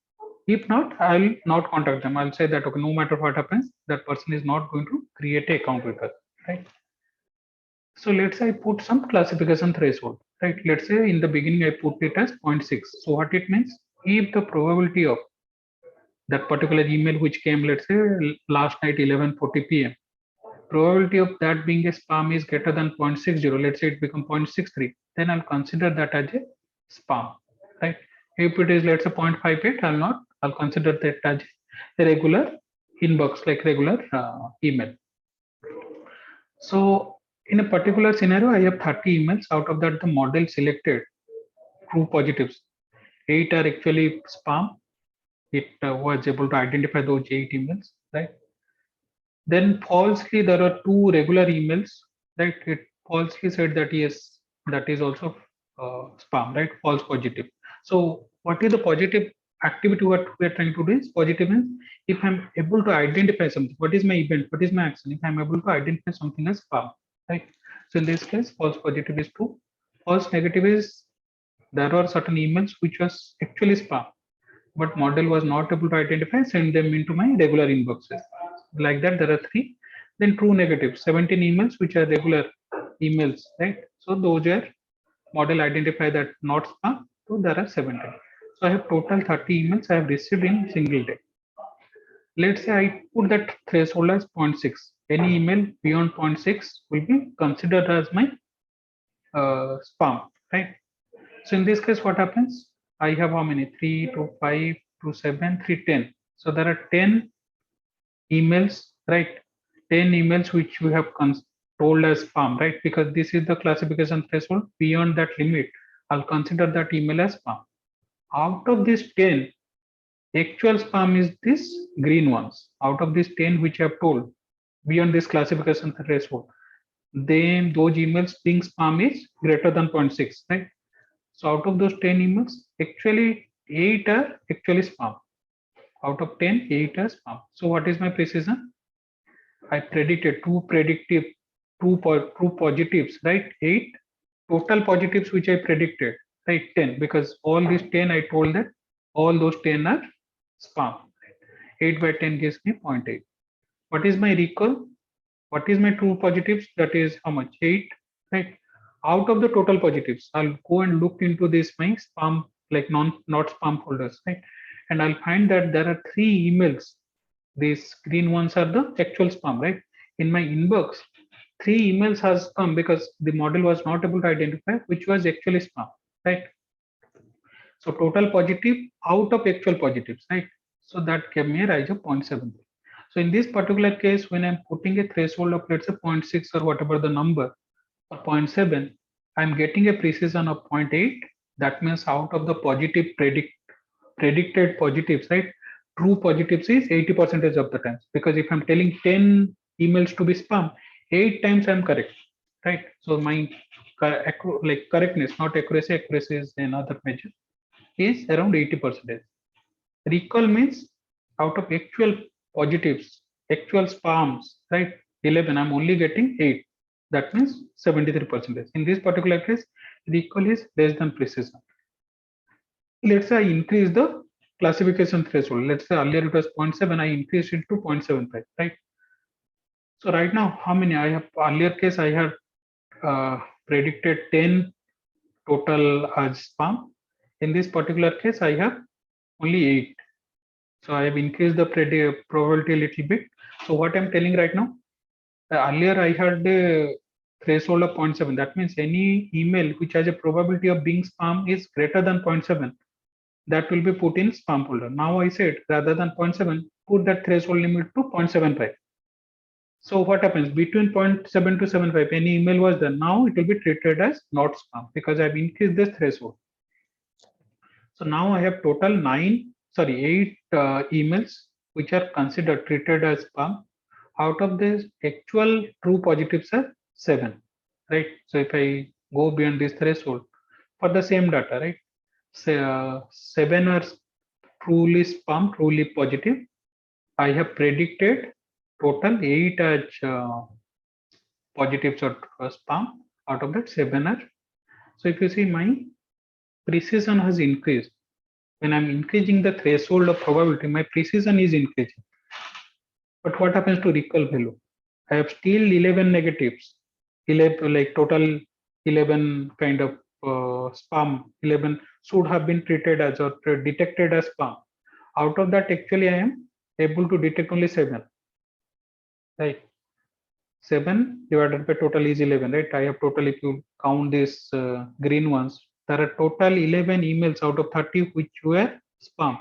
If not, I'll not contact them. I'll say that okay, no matter what happens, that person is not going to create an account with us, right? So let's say I put some classification threshold, right? Let's say in the beginning I put it as 0.6. So what it means, if the probability of that particular email which came, let's say last night 11:40 p.m., probability of that being a spam is greater than 0.60, let's say it become 0.63, then I'll consider that as a spam, right? If it is, let's say 0.58, I'll consider that as a regular inbox, like regular email. So in a particular scenario, I have 30 emails. Out of that, the model selected true positives. 8 are actually spam. It was able to identify those 8 emails, right? Then falsely, there are 2 regular emails, right? It falsely said that yes, that is also spam, right? False positive. So what is the positive activity? What we are trying to do is positive means if I'm able to identify something, what is my event, what is my action? If I'm able to identify something as spam, right? So in this case, false positive is true. False negative is there are certain emails which was actually spam, but model was not able to identify, send them into my regular inboxes. Like that, there are 3. Then true negative, 17 emails which are regular emails, right? So those are model identify that not spam. So there are 17. So I have total 30 emails I have received in single day. Let's say I put that threshold as 0.6. Any email beyond 0.6 will be considered as my spam, right? So in this case, what happens? I have how many? 3 to 5 to 7, 3, 10. So there are 10 emails, right? 10 emails which we have told as spam, right? Because this is the classification threshold. Beyond that limit, I'll consider that email as spam. Out of these 10, actual spam is this green ones. Out of these 10 which I have told, beyond this classification threshold, then those emails being spam is greater than 0.6, right? So out of those 10 emails, actually 8 are actually spam. Out of 10, 8 are spam. So what is my precision? I predicted true positives, right? 8 total positives which I predicted, right? 10, because all these 10 I told that all those 10 are spam. 8 by 10 gives me 0.8. What is my recall? What is my true positives? That is how much? 8, right? Out of the total positives, I'll go and look into this my spam, like not spam folders, right? And I'll find that there are 3 emails. These green ones are the actual spam, right? In my inbox, 3 emails has come because the model was not able to identify which was actually spam, right? So total positive out of actual positives, right? So that gave me a rise of 0.7. So in this particular case, when I'm putting a threshold of let's say 0.6 or whatever the number, or 0.7, I'm getting a precision of 0.8. That means out of the positive predicted positives, right? True positives is 80% of the times. Because if I'm telling 10 emails to be spam, 8 times I'm correct, right? So my like correctness, not accuracy, accuracy is another measure, is around 80%. Recall means out of actual positives, actual spams, right? 11, I'm only getting 8. That means 73%. In this particular case, recall is less than precision. Let's say I increase the classification threshold. Let's say earlier it was 0.7, I increased it to 0.75, right? So right now, how many I have? Earlier case, I had predicted 10 total as spam. In this particular case, I have only 8. So I have increased the probability a little bit. So what I'm telling right now, earlier I had a threshold of 0.7. That means any email which has a probability of being spam is greater than 0.7. That will be put in spam folder. Now I said rather than 0.7, put that threshold limit to 0.75. So what happens between 0.7 to 75? Any email was there. Now it will be treated as not spam because I've increased this threshold. So now I have total 8 emails which are considered treated as spam. Out of this, actual true positives are 7, right? So if I go beyond this threshold for the same data, right? Say 7 are truly spam, truly positive. I have predicted total 8 as positives or spam. Out of that, 7 are. So if you see, my precision has increased. When I'm increasing the threshold of probability, my precision is increasing. But what happens to recall value? I have still 11 negatives. 11, like total 11 kind of spam, 11 should have been treated as or detected as spam. Out of that, actually, I am able to detect only 7. Right. 7 divided by total is 11, right? I have total, if you count this green ones, there are total 11 emails out of 30 which were spam.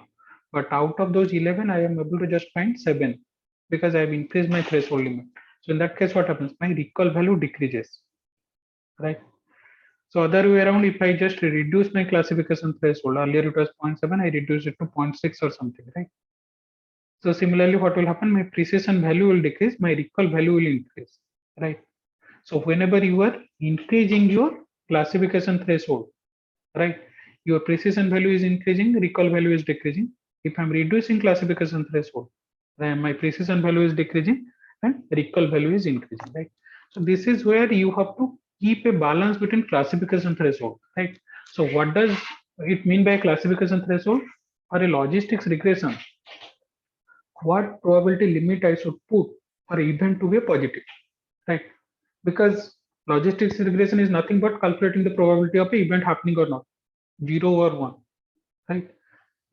But out of those 11, I am able to just find 7 because I have increased my threshold limit. So in that case, what happens? My recall value decreases, right? So other way around, if I just reduce my classification threshold, earlier it was 0.7, I reduce it to 0.6 or something, right? So similarly, what will happen? My precision value will decrease, my recall value will increase, right? So whenever you are increasing your classification threshold, right, your precision value is increasing, recall value is decreasing. If I'm reducing classification threshold, then my precision value is decreasing and recall value is increasing, right? So this is where you have to keep a balance between classification threshold, right? So what does it mean by classification threshold? For a logistics regression, what probability limit I should put for event to be a positive, right? Because logistics regression is nothing but calculating the probability of an event happening or not, 0 or 1, right?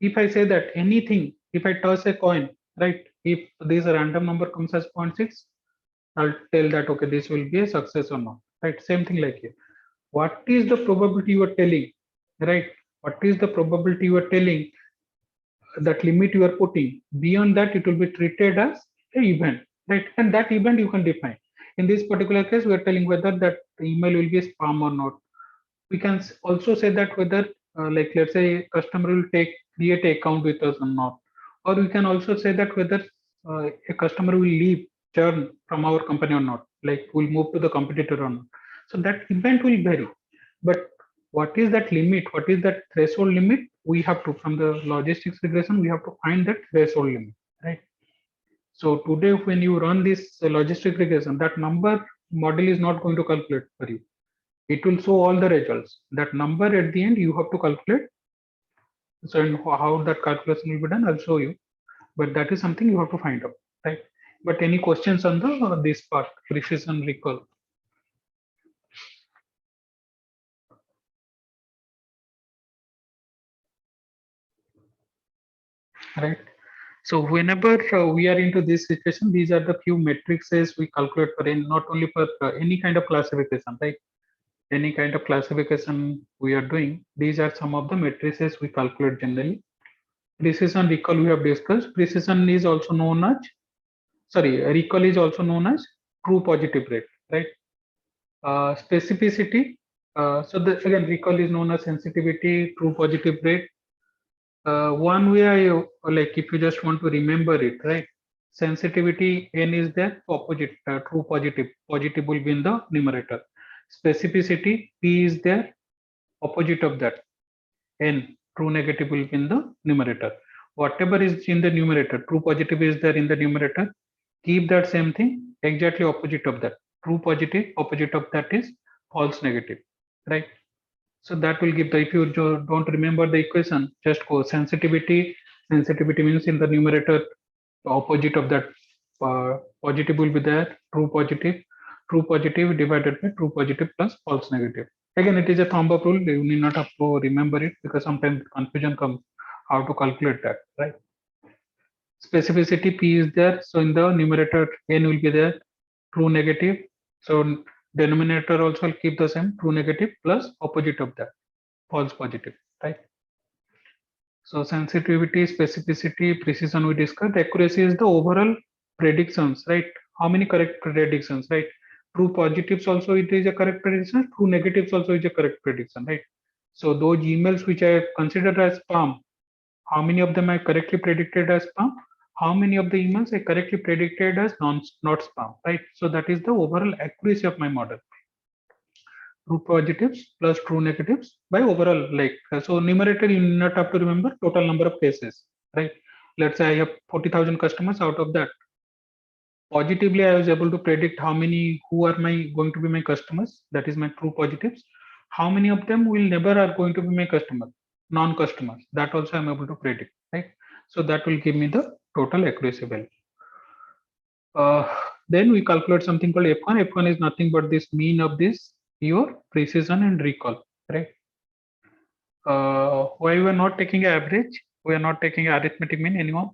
If I say that anything, if I toss a coin, right, if this random number comes as 0.6, I'll tell that, okay, this will be a success or not, right? Same thing like here. What is the probability you are telling, right? What is the probability you are telling, that limit you are putting? Beyond that, it will be treated as an event, right? And that event you can define. In this particular case, we are telling whether that email will be spam or not. We can also say that whether, like, let's say customer will create an account with us or not. Or we can also say that whether a customer will leave, churn from our company or not, like will move to the competitor or not. So that event will vary. But what is that limit? What is that threshold limit? We have to, from the logistics regression, we have to find that threshold limit, right? So today, when you run this logistic regression, that number model is not going to calculate for you. It will show all the results. That number at the end, you have to calculate. So, and how that calculation will be done, I'll show you. But that is something you have to find out, right? But any questions on the this part, precision recall? Right. So whenever we are into this situation, these are the few matrices we calculate for not only for any kind of classification, right? Any kind of classification we are doing, these are some of the matrices we calculate generally. Precision recall we have discussed. Precision is also known as, sorry, recall is also known as true positive rate, right? Specificity. So the, again, recall is known as sensitivity, true positive rate. One way I like, if you just want to remember it, right? Sensitivity n is there, opposite, true positive, positive will be in the numerator. Specificity p is there, opposite of that, n, true negative will be in the numerator. Whatever is in the numerator, true positive is there in the numerator, keep that same thing exactly opposite of that. True positive, opposite of that is false negative, right? So that will give the, if you don't remember the equation, just go sensitivity. Sensitivity means in the numerator, the opposite of that positive will be there, true positive. True positive divided by true positive plus false negative. Again, it is a thumb up rule. You need not have to remember it because sometimes confusion comes how to calculate that, right? Specificity p is there. So in the numerator, n will be there, true negative. So denominator also will keep the same, true negative plus opposite of that, false positive, right? So sensitivity, specificity, precision we discussed. Accuracy is the overall predictions, right? How many correct predictions, right? True positives also it is a correct prediction. True negatives also is a correct prediction, right? So those emails which I considered as spam, how many of them I correctly predicted as spam? How many of the emails I correctly predicted as not spam, right? So that is the overall accuracy of my model. True positives plus true negatives by overall, like, so numerator you not have to remember total number of cases, right? Let's say I have 40,000 customers. Out of that, positively I was able to predict how many, who are my going to be my customers, that is my true positives. How many of them will never are going to be my customer, non-customers, that also I'm able to predict, right? So that will give me the total accuracy value. Then we calculate something called F1. F1 is nothing but this mean of this your precision and recall, right? Why we are not taking average? We are not taking arithmetic mean, anyone?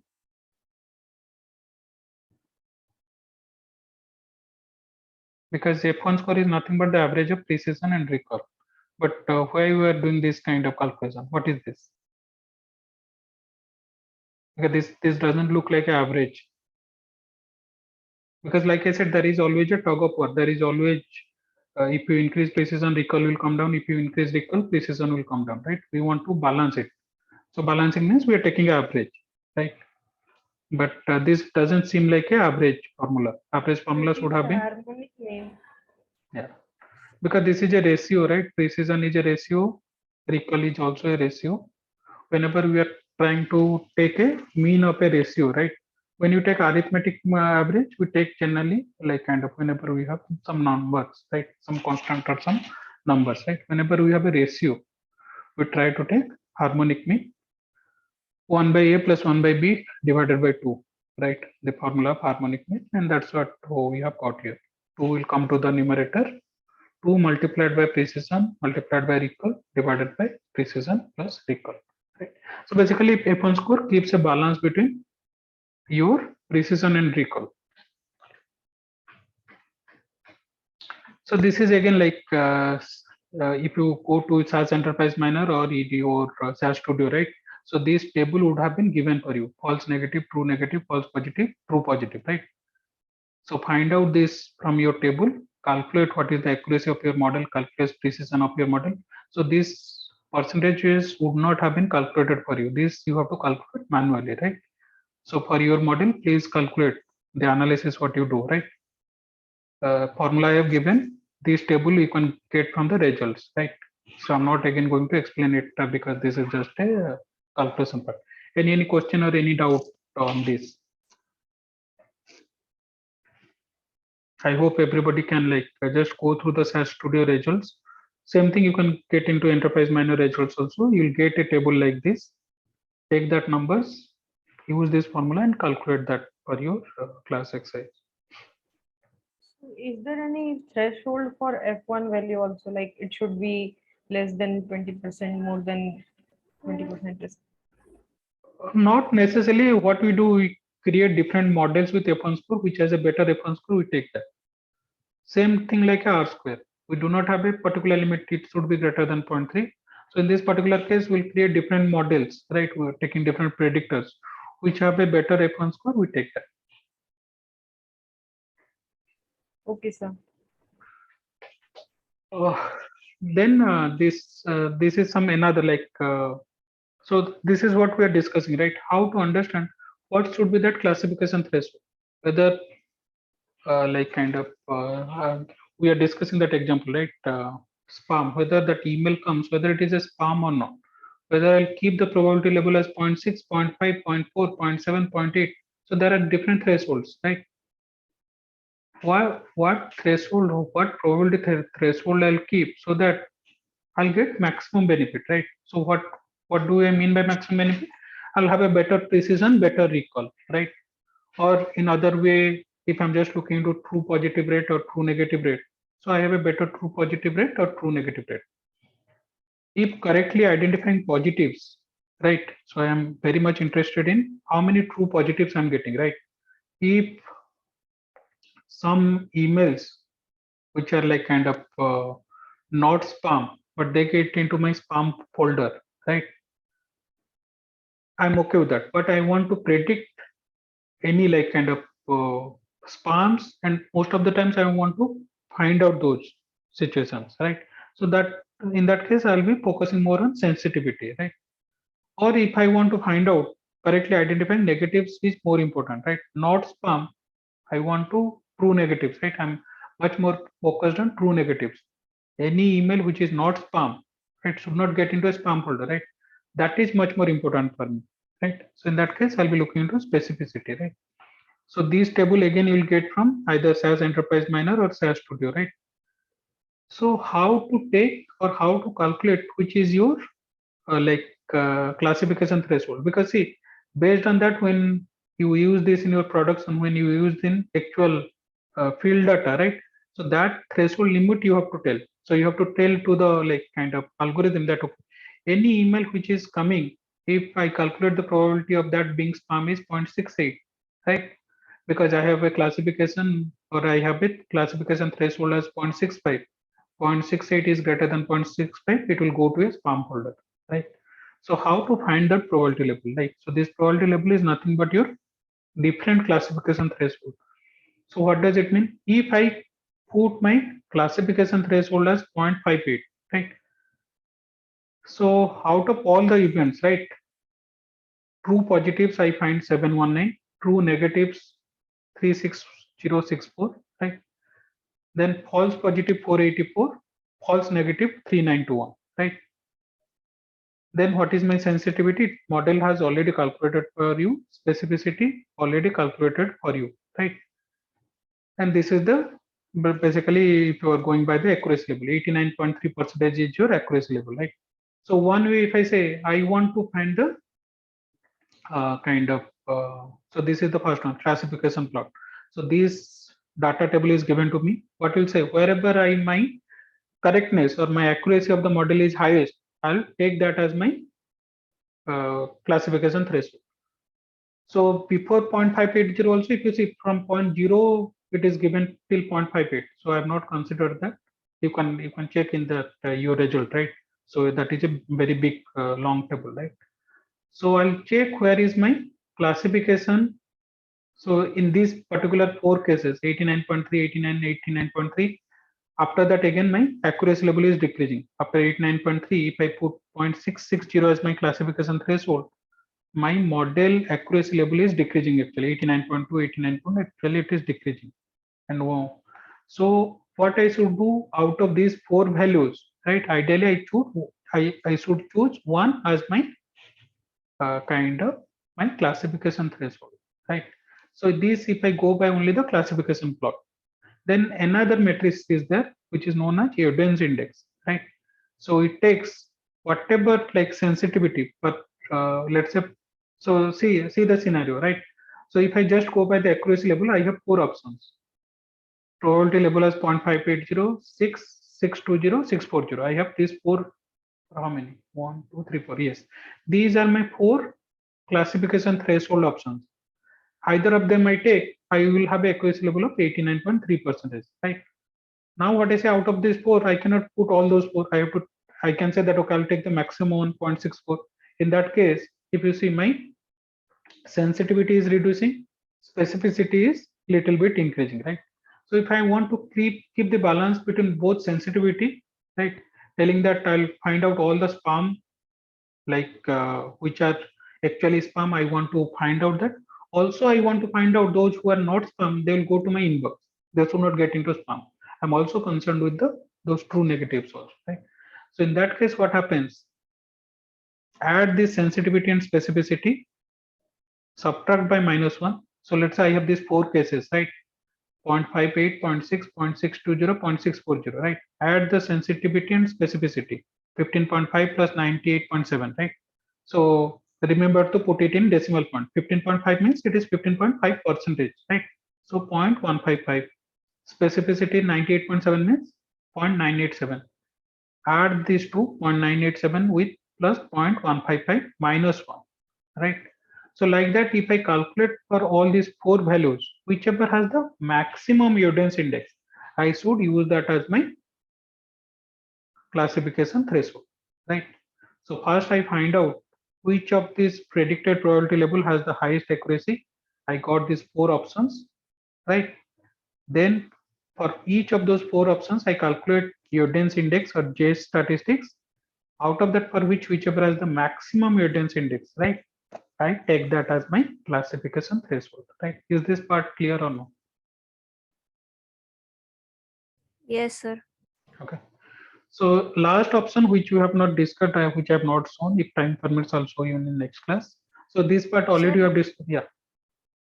Because F1 score is nothing but the average of precision and recall. But why we are doing this kind of calculation? What is this? Because this doesn't look like an average. Because like I said, there is always a tug of war. There is always if you increase precision, recall will come down. If you increase recall, precision will come down, right? We want to balance it. So balancing means we are taking average, right? But this doesn't seem like a average formula. Average formula should have been harmonic mean. Yeah, because this is a ratio, right? Precision is a ratio, recall is also a ratio. Whenever we are trying to take a mean of a ratio, right? When you take arithmetic average, we take generally like kind of whenever we have some numbers, right? Some constant or some numbers, right? Whenever we have a ratio, we try to take harmonic mean 1 by a plus 1 by b divided by 2, right? The formula of harmonic mean, and that's what we have got here. 2 will come to the numerator, 2 multiplied by precision multiplied by recall divided by precision plus recall, right? So basically F1 score keeps a balance between your precision and recall. So this is again like if you go to SAS Enterprise Miner or ED or SAS Studio, right? So this table would have been given for you: false negative, true negative, false positive, true positive, right? So find out this from your table, calculate what is the accuracy of your model, calculate precision of your model. So these percentages would not have been calculated for you. This you have to calculate manually, right? So for your model, please calculate the analysis what you do, right? Formula I have given, this table you can get from the results, right? So I'm not again going to explain it because this is just a calculation part. Any question or any doubt on this? I hope everybody can like just go through the SAS Studio results. Same thing you can get into Enterprise Miner results also. You'll get a table like this. Take that numbers, use this formula and calculate that for your class exercise. So is there any threshold for F1 value also? Like it should be less than 20%, more than 20%? Not necessarily. What we do, we create different models with F1 score, which has a better F1 score, we take that. Same thing like a R square. We do not have a particular limit, it should be greater than 0.3. So in this particular case, we'll create different models, right? We're taking different predictors, which have a better F1 score, we take that. Okay, sir. Then this is some another like so this is what we are discussing, right? How to understand what should be that classification threshold, whether like kind of we are discussing that example, right? Spam, whether that email comes, whether it is a spam or not, whether I'll keep the probability level as 0.6, 0.5, 0.4, 0.7, 0.8. So there are different thresholds, right? What threshold or what probability threshold I'll keep so that I'll get maximum benefit, right? So what do I mean by maximum benefit? I'll have a better precision, better recall, right? Or in other way, if I'm just looking into true positive rate or true negative rate, so I have a better true positive rate or true negative rate. If correctly identifying positives, right? So I am very much interested in how many true positives I'm getting, right? If some emails which are like kind of not spam, but they get into my spam folder, right? I'm okay with that, but I want to predict any like kind of spams, and most of the times I want to find out those situations, right? So that in that case, I'll be focusing more on sensitivity, right? Or if I want to find out correctly identifying negatives is more important, right? Not spam. I want to true negatives, right? I'm much more focused on true negatives. Any email which is not spam, right, should not get into a spam folder, right? That is much more important for me, right? So in that case, I'll be looking into specificity, right? So these table again you will get from either SAS Enterprise Miner or SAS Studio, right? So how to take or how to calculate which is your classification threshold? Because see, based on that, when you use this in your products and when you use in actual field data, right? So that threshold limit you have to tell. So you have to tell to the like kind of algorithm that okay, any email which is coming, if I calculate the probability of that being spam is 0.68, right? Because I have a classification or I have a classification threshold as 0.65. 0.68 is greater than 0.65, it will go to a spam folder, right? So how to find that probability level? Like, so this probability level is nothing but your different classification threshold. So what does it mean? If I put my classification threshold as 0.58, right? So out of all the events, right? True positives I find 719, true negatives 36064, right? Then false positive 484, false negative 3921, right? Then what is my sensitivity? Model has already calculated for you, specificity already calculated for you, right? And this is the basically if you are going by the accuracy level, 89.3% is your accuracy level, right? So one way, if I say I want to find the kind of so this is the first one, classification plot. So this data table is given to me. What will say wherever I my correctness or my accuracy of the model is highest, I'll take that as my classification threshold. So before 0.580 also, if you see from 0.0, it is given till 0.58. So I have not considered that. You can check in that your result, right? So that is a very big long table, right? So I'll check where is my classification. So in these particular four cases, 89.3, 89, 89.3. After that, again, my accuracy level is decreasing. After 89.3, if I put 0.660 as my classification threshold, my model accuracy level is decreasing actually 89.2, 89. Actually, it is decreasing. And wow. So what I should do out of these four values, right? Ideally, I should choose one as my kind of my classification threshold, right? So this, if I go by only the classification plot, then another matrix is there which is known as evidence index, right? So it takes whatever like sensitivity, but let's say, so see the scenario, right? So if I just go by the accuracy level, I have four options. Probability level as 0.580, 6, 620, 640. I have these four. How many? 1, 2, 3, 4. Yes, these are my four classification threshold options. Either of them I take, I will have accuracy level of 89.3%. Right now, what I say out of these four, I cannot put all those four. I can say that okay, I'll take the maximum 1.64. In that case, if you see my sensitivity is reducing, specificity is little bit increasing, right? So if I want to keep the balance between both sensitivity, right, telling that I'll find out all the spam like which are actually spam, I want to find out that. Also, I want to find out those who are not spam, they will go to my inbox. They should not get into spam. I'm also concerned with the those true negatives also, right? So in that case, what happens? Add this sensitivity and specificity, subtract by -1. So let's say I have these four cases, right? 0.58, 0.6, 0.620, 0.640, right? Add the sensitivity and specificity, 15.5 plus 98.7, right? So remember to put it in decimal point. 15.5 means it is 15.5%, right? So 0.155. Specificity 98.7 means 0.987. Add these two, 0.987 with plus 0.155 minus 1, right? So like that, if I calculate for all these four values, whichever has the maximum evidence index, I should use that as my classification threshold, right? So first I find out which of these predicted probability level has the highest accuracy. I got these four options, right? Then for each of those four options, I calculate evidence index or J statistics. Out of that, for whichever has the maximum evidence index, right? I take that as my classification threshold, right? Is this part clear or no? Yes, sir. Okay. So last option, which you have not discussed, which I have not shown, if time permits, I'll show you in the next class. So this part already you have discussed. Yeah.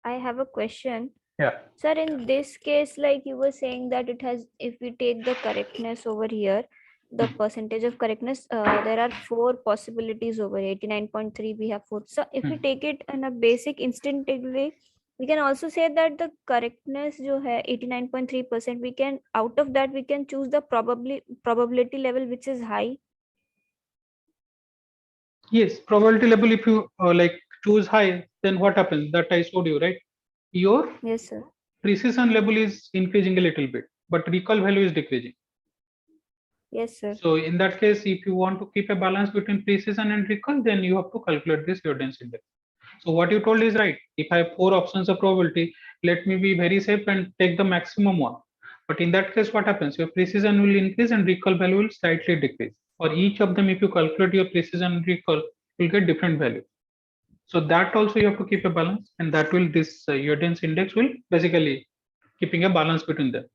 I have a question. Yeah. Sir, in this case, like you were saying that it has, if we take the correctness over here, the percentage of correctness, there are four possibilities over 89.3, we have four. So if we take it in a basic instinctively, We can also say that the correctness जो है 89.3%, we can out of that we can choose the probability level which is high. Yes, probability level, if you like choose high, then what happens? That I showed you, right? Your Yes, sir. precision level is increasing a little bit, but recall value is decreasing. Yes, sir. So in that case, if you want to keep a balance between precision and recall, then you have to calculate this Jordan's index. So what you told is right. If I have 4 options of probability, let me be very safe and take the maximum one. But in that case, what happens? Your precision will increase and recall value will slightly decrease. For each of them, if you calculate your precision and recall, you'll get different value. So that also you have to keep a balance, and that will this Jordan's index will basically keeping a balance between them.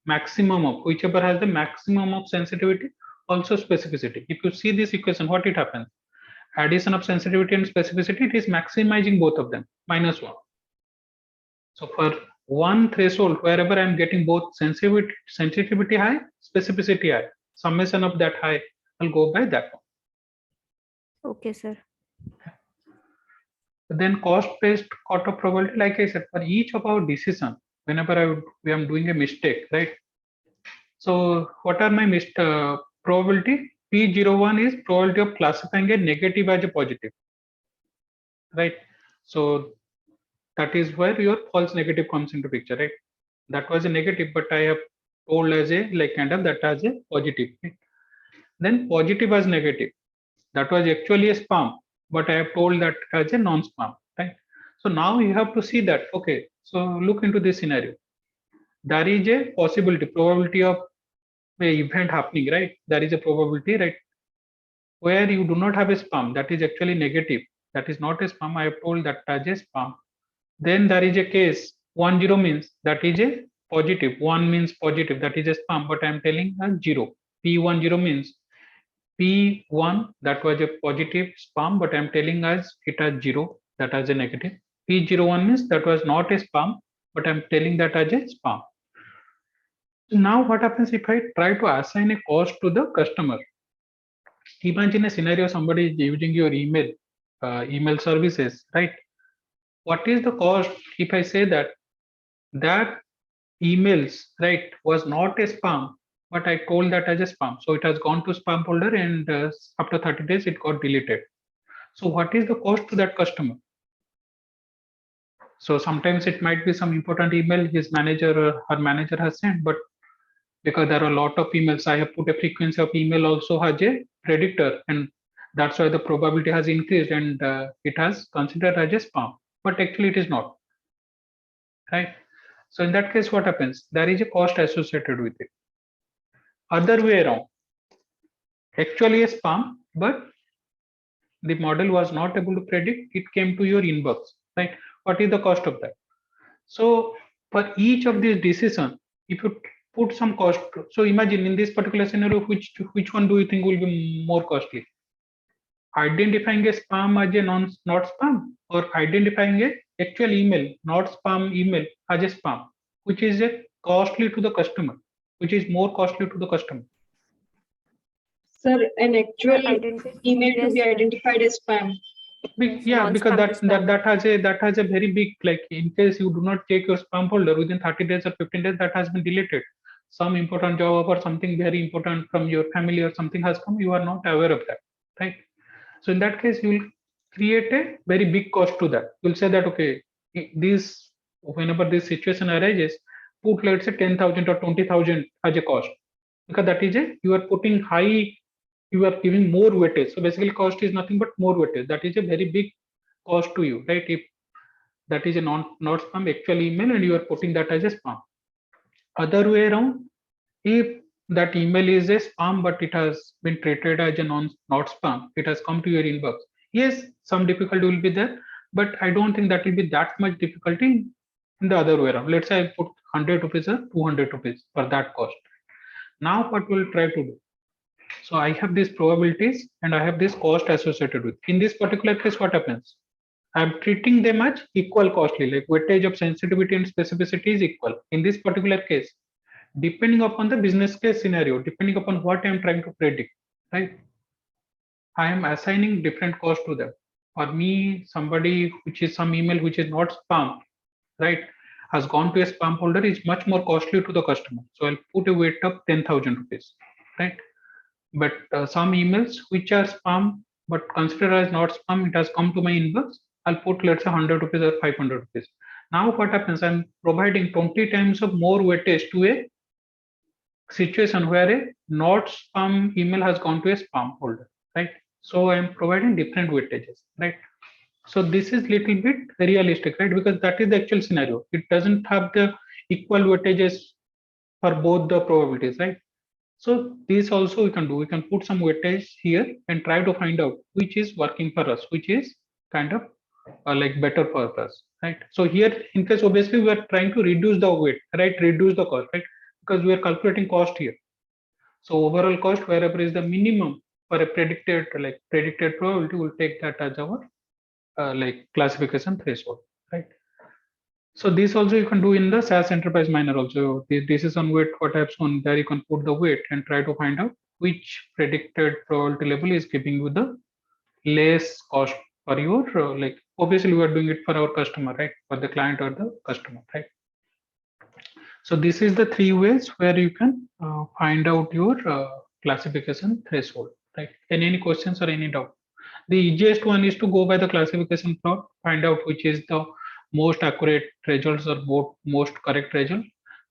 Maximum of whichever has the maximum of sensitivity, also specificity. If you see this equation, what it happens? Addition of sensitivity and specificity, it is maximizing both of them, -1. So for one threshold, wherever I'm getting both sensitivity high, specificity high, summation of that high, I'll go by that one. Okay, sir. Then cost-based cutoff probability, like I said, for each of our decision, whenever we am doing a mistake, right? So what are my probability? P01 is probability of classifying a negative as a positive, right? So that is where your false negative comes into picture, right? That was a negative, but I have told as a like kind of that as a positive. Right? Then positive as negative, that was actually a spam, but I have told that as a non-spam, right? So now you have to see that, okay, so look into this scenario. There is a possibility, probability of a event happening, right? There is a probability, right? Where you do not have a spam, that is actually negative. That is not a spam. I have told that as a spam. Then there is a case 10 means that is a positive. 1 means positive, that is a spam, but I am telling as 0. P10 means P1 that was a positive spam, but I am telling as it as 0, that as a negative. P01 means that was not a spam, but I am telling that as a spam. Now what happens if I try to assign a cost to the customer? Imagine a scenario, somebody is using your email services, right? What is the cost if I say that emails, right, was not a spam, but I told that as a spam, so it has gone to spam folder, and after 30 days it got deleted. So what is the cost to that customer? So sometimes it might be some important email his manager or her manager has sent, but because there are a lot of emails, I have put a frequency of email also as a predictor, and that's why the probability has increased, and it has considered as a spam, but actually it is not, right? So in that case, what happens? There is a cost associated with it. Other way around, actually a spam, but the model was not able to predict, it came to your inbox, right? What is the cost of that? So for each of these decisions, if you put some cost, so imagine in this particular scenario, which one do you think will be more costly? Identifying a spam as a not spam, or identifying a actual email, not spam email, as a spam, which is a costly to the customer, which is more costly to the customer. Sir, an actual email to Yes, be sir. identified as spam. Yeah, because Non-spam to spam. that has a very big, like in case you do not check your spam folder within 30 days or 15 days, that has been deleted. Some important job or something very important from your family or something has come, you are not aware of that, right? So in that case, you will create a very big cost to that. You'll say that, okay, this whenever this situation arises, put let's say 10,000 or 20,000 as a cost, because that is a, you are putting high, you are giving more weightage. So basically cost is nothing but more weightage. That is a very big cost to you, right? If that is a not spam actual email and you are putting that as a spam. Other way around, if that email is a spam but it has been treated as a not spam, it has come to your inbox. Yes, some difficulty will be there, but I don't think that will be that much difficulty in the other way around. Let's say I put 100 rupees or 200 rupees for that cost. Now what we'll try to do? So I have these probabilities and I have this cost associated with. In this particular case, what happens? I'm treating them as equal costly, like weightage of sensitivity and specificity is equal. In this particular case, depending upon the business case scenario, depending upon what I'm trying to predict, right? I am assigning different cost to them. For me, somebody which is some email which is not spam, right, has gone to a spam folder is much more costly to the customer. So I'll put a weight of 10,000 rupees, right? But some emails which are spam but considered as not spam, it has come to my inbox. I'll put, let's say, 100 rupees or 500 rupees. Now what happens? I'm providing 20 times of more weightage to a situation where a not spam email has gone to a spam folder, right? So I'm providing different weightages, right? So this is little bit realistic, right? Because that is the actual scenario. It doesn't have the equal weightages for both the probabilities, right? So this also we can do. We can put some weightage here and try to find out which is working for us, which is kind of like better for us, right? So here, in case obviously we are trying to reduce the weight, right? Reduce the cost, right? Because we are calculating cost here. So overall cost, wherever is the minimum for a predicted probability, we'll take that as our like classification threshold, right? So this also you can do in the SaaS enterprise miner also. This is on weight, what I have shown there. You can put the weight and try to find out which predicted probability level is giving you the less cost for your like, obviously we are doing it for our customer, right? For the client or the customer, right? So this is the three ways where you can find out your classification threshold, right? Any questions or any doubt? The easiest one is to go by the classification plot, find out which is the most accurate results or most correct result.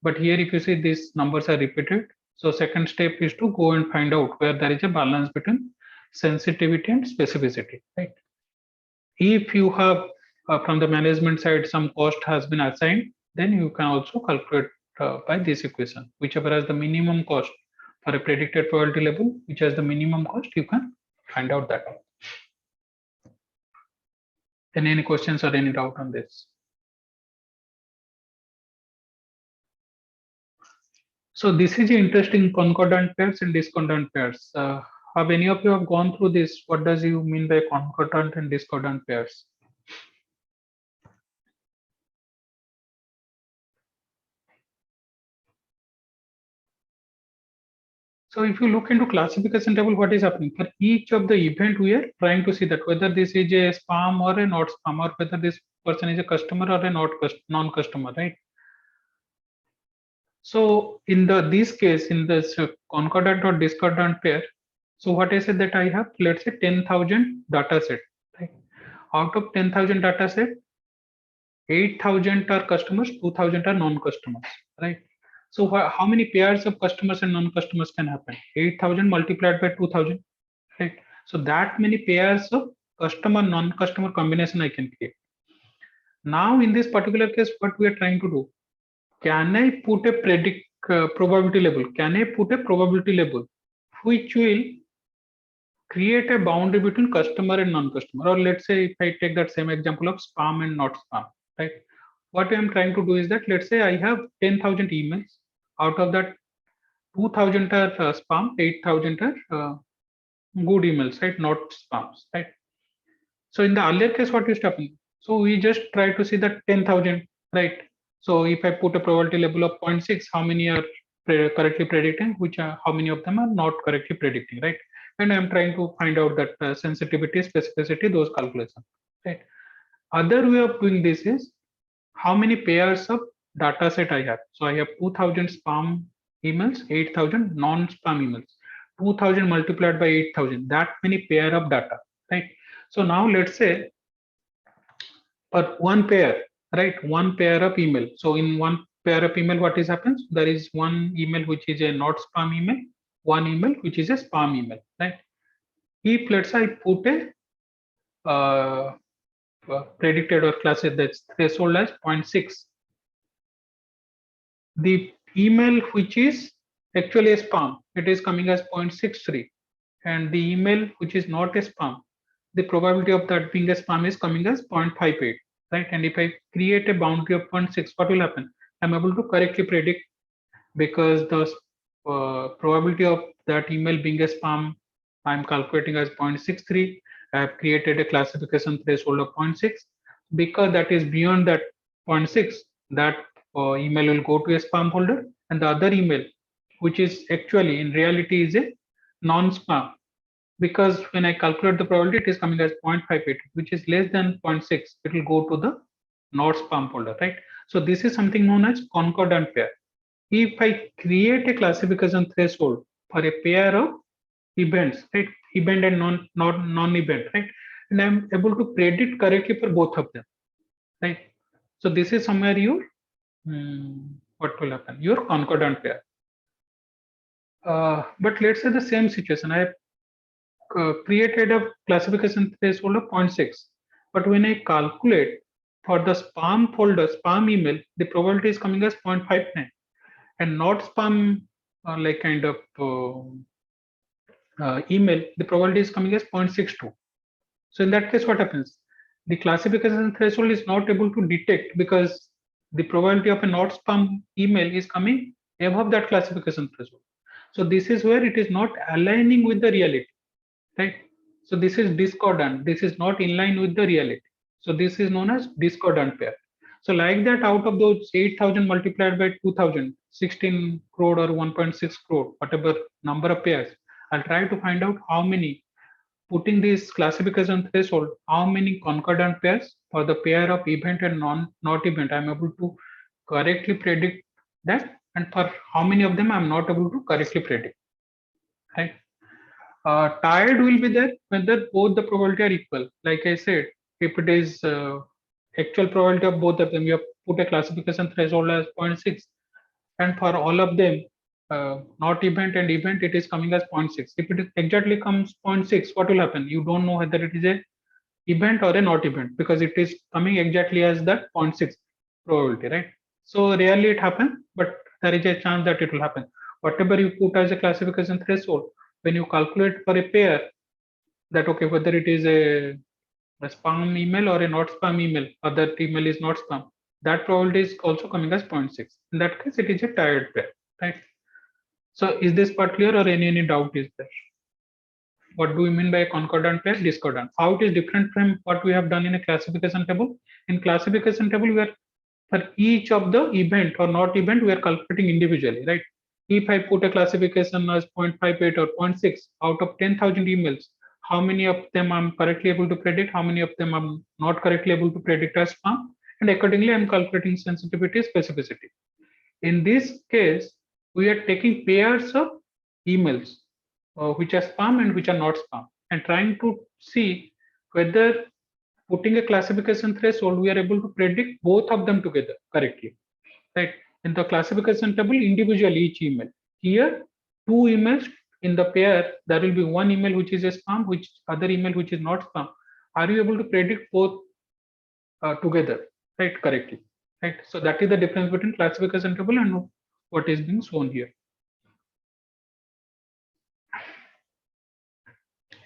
But here, if you see these numbers are repeated, so second step is to go and find out where there is a balance between sensitivity and specificity, right? If you have from the management side some cost has been assigned, then you can also calculate by this equation, whichever has the minimum cost for a predicted probability level, which has the minimum cost, you can find out that. And any questions or any doubt on this? So this is interesting concordant pairs and discordant pairs. Have any of you have gone through this? What does you mean by concordant and discordant pairs? So if you look into classification table, what is happening for each of the event, we are trying to see that whether this is a spam or a not spam, or whether this person is a customer or a non-customer, right? So in this case, in this concordant or discordant pair, so what I said that I have, let's say 10,000 data set, right? Out of 10,000 data set, 8,000 are customers, 2,000 are non-customers, right? So how many pairs of customers and non-customers can happen? 8,000 multiplied by 2,000, right? So that many pairs of customer non-customer combination I can create. Now in this particular case, what we are trying to do, can I put a probability level? Can I put a probability level which will create a boundary between customer and non-customer? Or let's say if I take that same example of spam and not spam, right? What I'm trying to do is that, let's say I have 10,000 emails. Out of that, 2,000 are spam, 8,000 are good emails, right? Not spams, right? So in the earlier case, what used to happen? So we just try to see that 10,000, right? So if I put a probability level of 0.6, how many are correctly predicting, how many of them are not correctly predicting, right? And I'm trying to find out that sensitivity, specificity, those calculations, right? Other way of doing this is how many pairs of data set I have. So I have 2,000 spam emails, 8,000 non-spam emails. 2,000 multiplied by 8,000, that many pair of data, right? So now let's say for one pair, right? One pair of email. So in one pair of email, what is happens? There is one email which is a not spam email, one email which is a spam email, right? If let's say I put a predicted or classified that's threshold as 0.6, the email which is actually a spam, it is coming as 0.63, and the email which is not a spam, the probability of that being a spam is coming as 0.58, right? And if I create a boundary of 0.6, what will happen? I'm able to correctly predict, because the probability of that email being a spam I'm calculating as 0.63. I have created a classification threshold of 0.6. Because that is beyond that 0.6, that email will go to a spam folder, and the other email, which is actually in reality is a non-spam, because when I calculate the probability, it is coming as 0.58, which is less than 0.6. It will go to the not spam folder, right? So this is something known as concordant pair. If I create a classification threshold for a pair of events, right? Event and non-event, right? And I'm able to predict correctly for both of them, right? So this is somewhere your what will happen? Your concordant pair. But let's say the same situation. I have created a classification threshold of 0.6, but when I calculate for the spam folder, spam email, the probability is coming as 0.59, and not spam like kind of email, the probability is coming as 0.62. So in that case, what happens? The classification threshold is not able to detect because the probability of a not spam email is coming above that classification threshold. So this is where it is not aligning with the reality, right? So this is discordant. This is not in line with the reality. So this is known as discordant pair. So like that, out of those 8,000 multiplied by 2,000, 16 crore or 1.6 crore, whatever number of pairs, I'll try to find out how many, putting this classification threshold, how many concordant pairs for the pair of event and not event, I'm able to correctly predict that, and for how many of them I'm not able to correctly predict, right? Tired will be there whether both the probability are equal. Like I said, if it is actual probability of both of them, you have put a classification threshold as 0.6, and for all of them, not event and event, it is coming as 0.6. If it is exactly comes 0.6, what will happen? You don't know whether it is a event or a not event because it is coming exactly as that 0.6 probability, right? So rarely it happens, but there is a chance that it will happen. Whatever you put as a classification threshold, when you calculate for a pair, that okay, whether it is a spam email or a not spam email, or that email is not spam, that probability is also coming as 0.6. In that case, it is a tired pair, right? So is this part clear or any doubt is there? What do we mean by a concordant pair? Discordant. How it is different from what we have done in a classification table? In classification table, we are for each of the event or not event, we are calculating individually, right? If I put a classification as 0.58 or 0.6 out of 10,000 emails, how many of them I'm correctly able to predict, how many of them I'm not correctly able to predict as spam, and accordingly I'm calculating sensitivity, specificity. In this case, we are taking pairs of emails which are spam and which are not spam, and trying to see whether putting a classification threshold, we are able to predict both of them together correctly, right? In the classification table, individually each email. Here, two emails in the pair, there will be one email which is a spam, which other email which is not spam. Are you able to predict both together, right, correctly, right? So that is the difference between classification table and what is being shown here.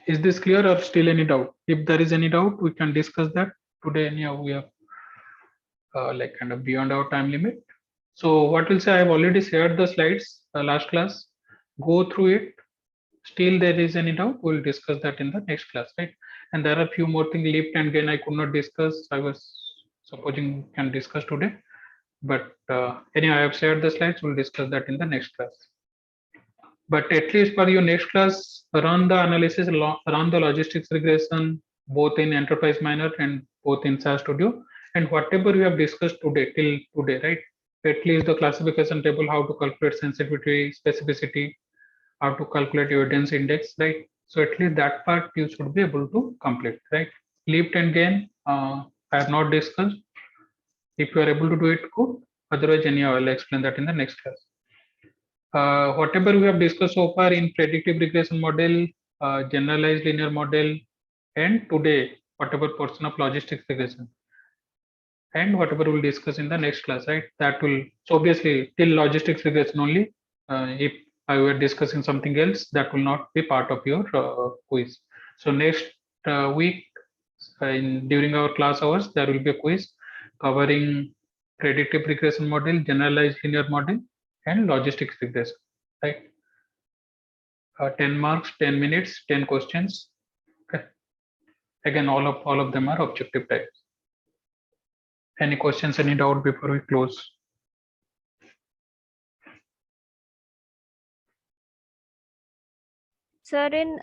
Is this clear or still any doubt? If there is any doubt, we can discuss that today. Anyhow, we are like kind of beyond our time limit. So what will say, I have already shared the slides last class. Go through it. Still there is any doubt, we'll discuss that in the next class, right? And there are a few more things lift and gain I could not discuss. I was supposing can discuss today. But anyhow, I have shared the slides. We'll discuss that in the next class. But at least for your next class, run the analysis, run the logistics regression, both in Enterprise Miner and both in SAS Studio. And whatever we have discussed today, till today, right? At least the classification table, how to calculate sensitivity, specificity, how to calculate evidence index, right? So at least that part you should be able to complete, right? Lift and gain, I have not discussed. If you are able to do it, good. Otherwise, anyhow, I'll explain that in the next class. Whatever we have discussed so far in predictive regression model, generalized linear model, and today, whatever portion of logistics regression, and whatever we'll discuss in the next class, right? That will, so obviously, till logistics regression only. If I were discussing something else, that will not be part of your quiz. So next week, during our class hours, there will be a quiz covering predictive regression model, generalized linear model, and logistics regression, right? 10 marks, 10 minutes, 10 questions. Okay. Again, all of them are objective types. Any questions, any doubt before we close? Sir, in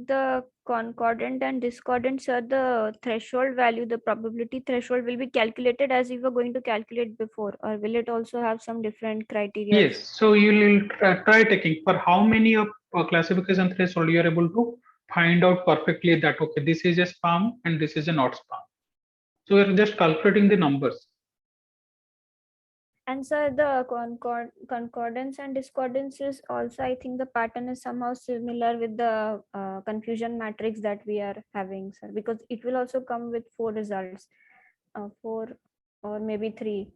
the concordant and discordant, sir, the threshold value, the probability threshold will be calculated as we were going to calculate before, or will it also have some different criteria? Yes, so you will try taking for how many of classification threshold you are able to find out perfectly that okay, this is a spam and this is a not spam. So you're just calculating the numbers. And sir, the concordance and discordance is also, I think the pattern is somehow similar with the confusion matrix that we are having, sir, because it will also come with 4 results, 4 or maybe 3.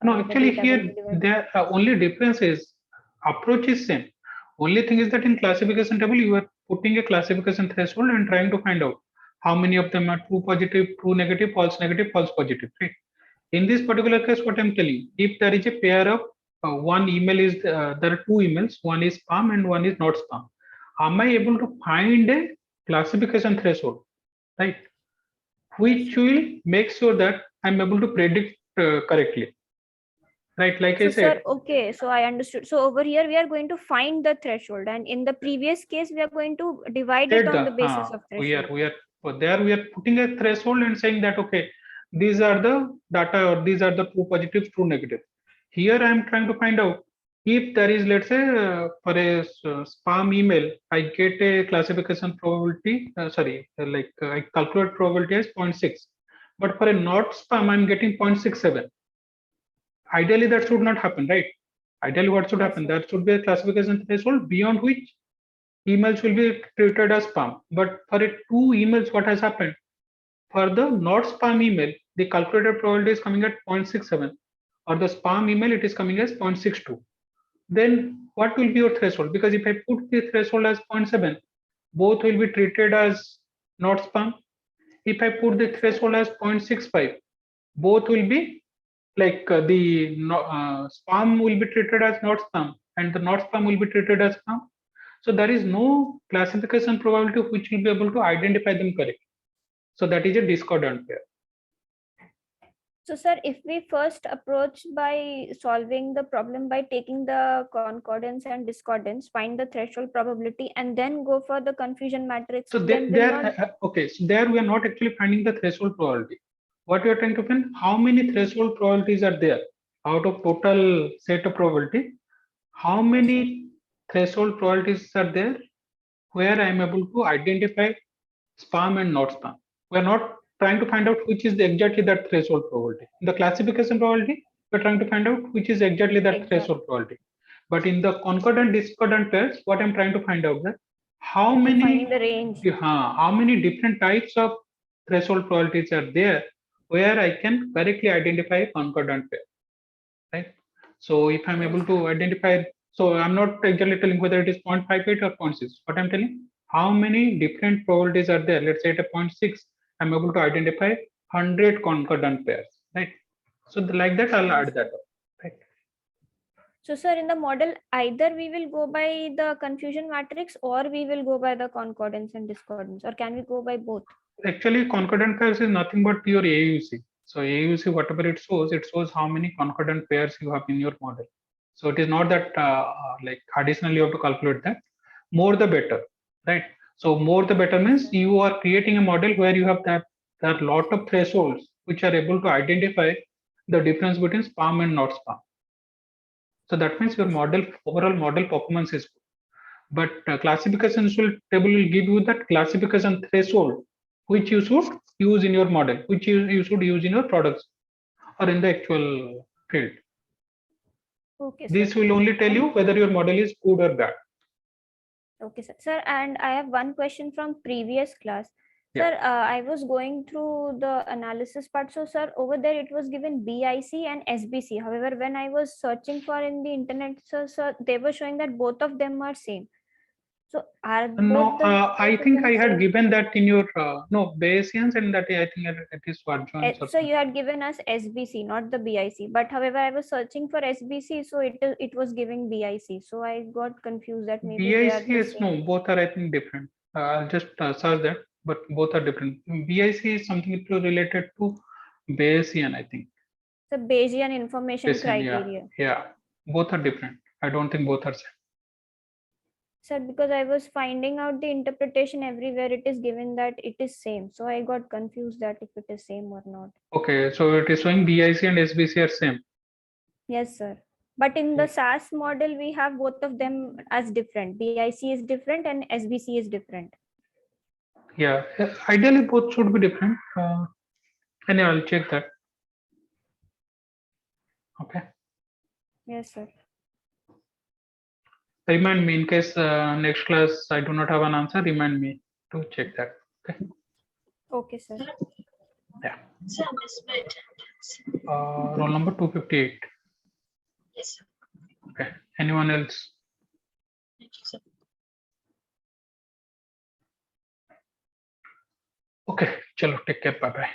No, The actually data will be here divided. the only difference is approach is same. Only thing is that in classification table you are putting a classification threshold and trying to find out how many of them are true positive, true negative, false positive, right? In this particular case, what I'm telling, if there is a pair of one email is there are two emails, one is spam and one is not spam. Am I able to find a classification threshold, right? Which will make sure that I'm able to predict correctly, right? Like So, I said, sir, okay, so I understood. So over here we are going to find the threshold, and in the previous case we are going to divide it on the basis of threshold. we are for there we are putting a threshold and saying that okay, these are the data or these are the true positives, true negatives. Here I am trying to find out if there is, let's say, for a spam email, I get a classification probability. I calculate probability as 0.6, but for a not spam, I'm getting 0.67. Ideally, that should not happen, right? Ideally, what should Yes, happen? sir. There should be a classification threshold beyond which emails will be treated as spam. But for a two emails, what has happened? For the not spam email, the calculated probability is coming at 0.67, or the spam email, it is coming as 0.62. Then what will be your threshold? Because if I put the threshold as 0.7, both will be treated as not spam. If I put the threshold as 0.65, both will be like spam will be treated as not spam and the not spam will be treated as spam. So there is no classification probability which will be able to identify them correctly. So that is a discordant pair. So, sir, if we first approach by solving the problem by taking the concordance and discordance, find the threshold probability, and then go for the confusion matrix, So then will not. okay. So there we are not actually finding the threshold probability. What we are trying to find, how many threshold probabilities are there out of total set of probability? How many threshold probabilities are there where I am able to identify spam and not spam? We are not trying to find out which is exactly that threshold probability. In the classification probability, we are trying to find out which is exactly that Exactly. threshold probability. But in the concordant discordant pairs, what I'm trying to find out that how You're many finding the range. how many different types of threshold probabilities are there where I can correctly identify a concordant pair, right? So if I'm able to identify, so I'm not exactly telling whether it is 0.58 or 0.6. What I'm telling, how many different probabilities are there? Let's say at a 0.6, I'm able to identify 100 concordant pairs, right? So like that, I'll add that up, right? So, sir, in the model, either we will go by the confusion matrix or we will go by the concordance and discordance, or can we go by both? Actually, concordant pairs is nothing but your AUC. So AUC, whatever it shows how many concordant pairs you have in your model. So it is not that like additionally you have to calculate that. More the better, right? So more the better means you are creating a model where you have that there are lot of thresholds which are able to identify the difference between spam and not spam. So that means your model overall model performance is good. But classification table will give you that classification threshold which you should use in your model, which you should use in your products or in the actual field. Okay, This sir. will only tell you whether your model is good or bad. Okay, sir. Sir, and I have one question from previous class. Yeah. Sir, I was going through the analysis part. So, sir, over there it was given BIC and SBC. However, when I was searching for in the internet, sir, they were showing that both of them are same. So, are No, both I of think them I had same? given that in your no Bayesians, and that I think it is Warjoins or So you something. had given us SBC, not the BIC. But however, I was searching for SBC, so it was giving BIC. So I got confused that maybe they are BIC the is same. no, both are I think different. I'll just search that, but both are different. BIC is something related to Bayesian, I think. The Bayesian information Bayesian, yeah, criteria. yeah, both are different. I don't think both are same. Sir, because I was finding out the interpretation everywhere, it is given that it is same. So I got confused that if it is same or not. Okay, so it is showing BIC and SBC are same. Yes, sir. But in the SAS model, we have both of them as different. BIC is different and SBC is different. Yeah, ideally both should be different. Anyway, I'll check that. Okay. Yes, sir. Remind me in case next class I do not have an answer. Remind me to check that. Okay. Okay, sir. Yeah. Sir, I missed my attendance. Roll number 258. Yes, sir. Okay. Anyone else? Thank you, sir. Okay. Chalo. Take care. Bye bye.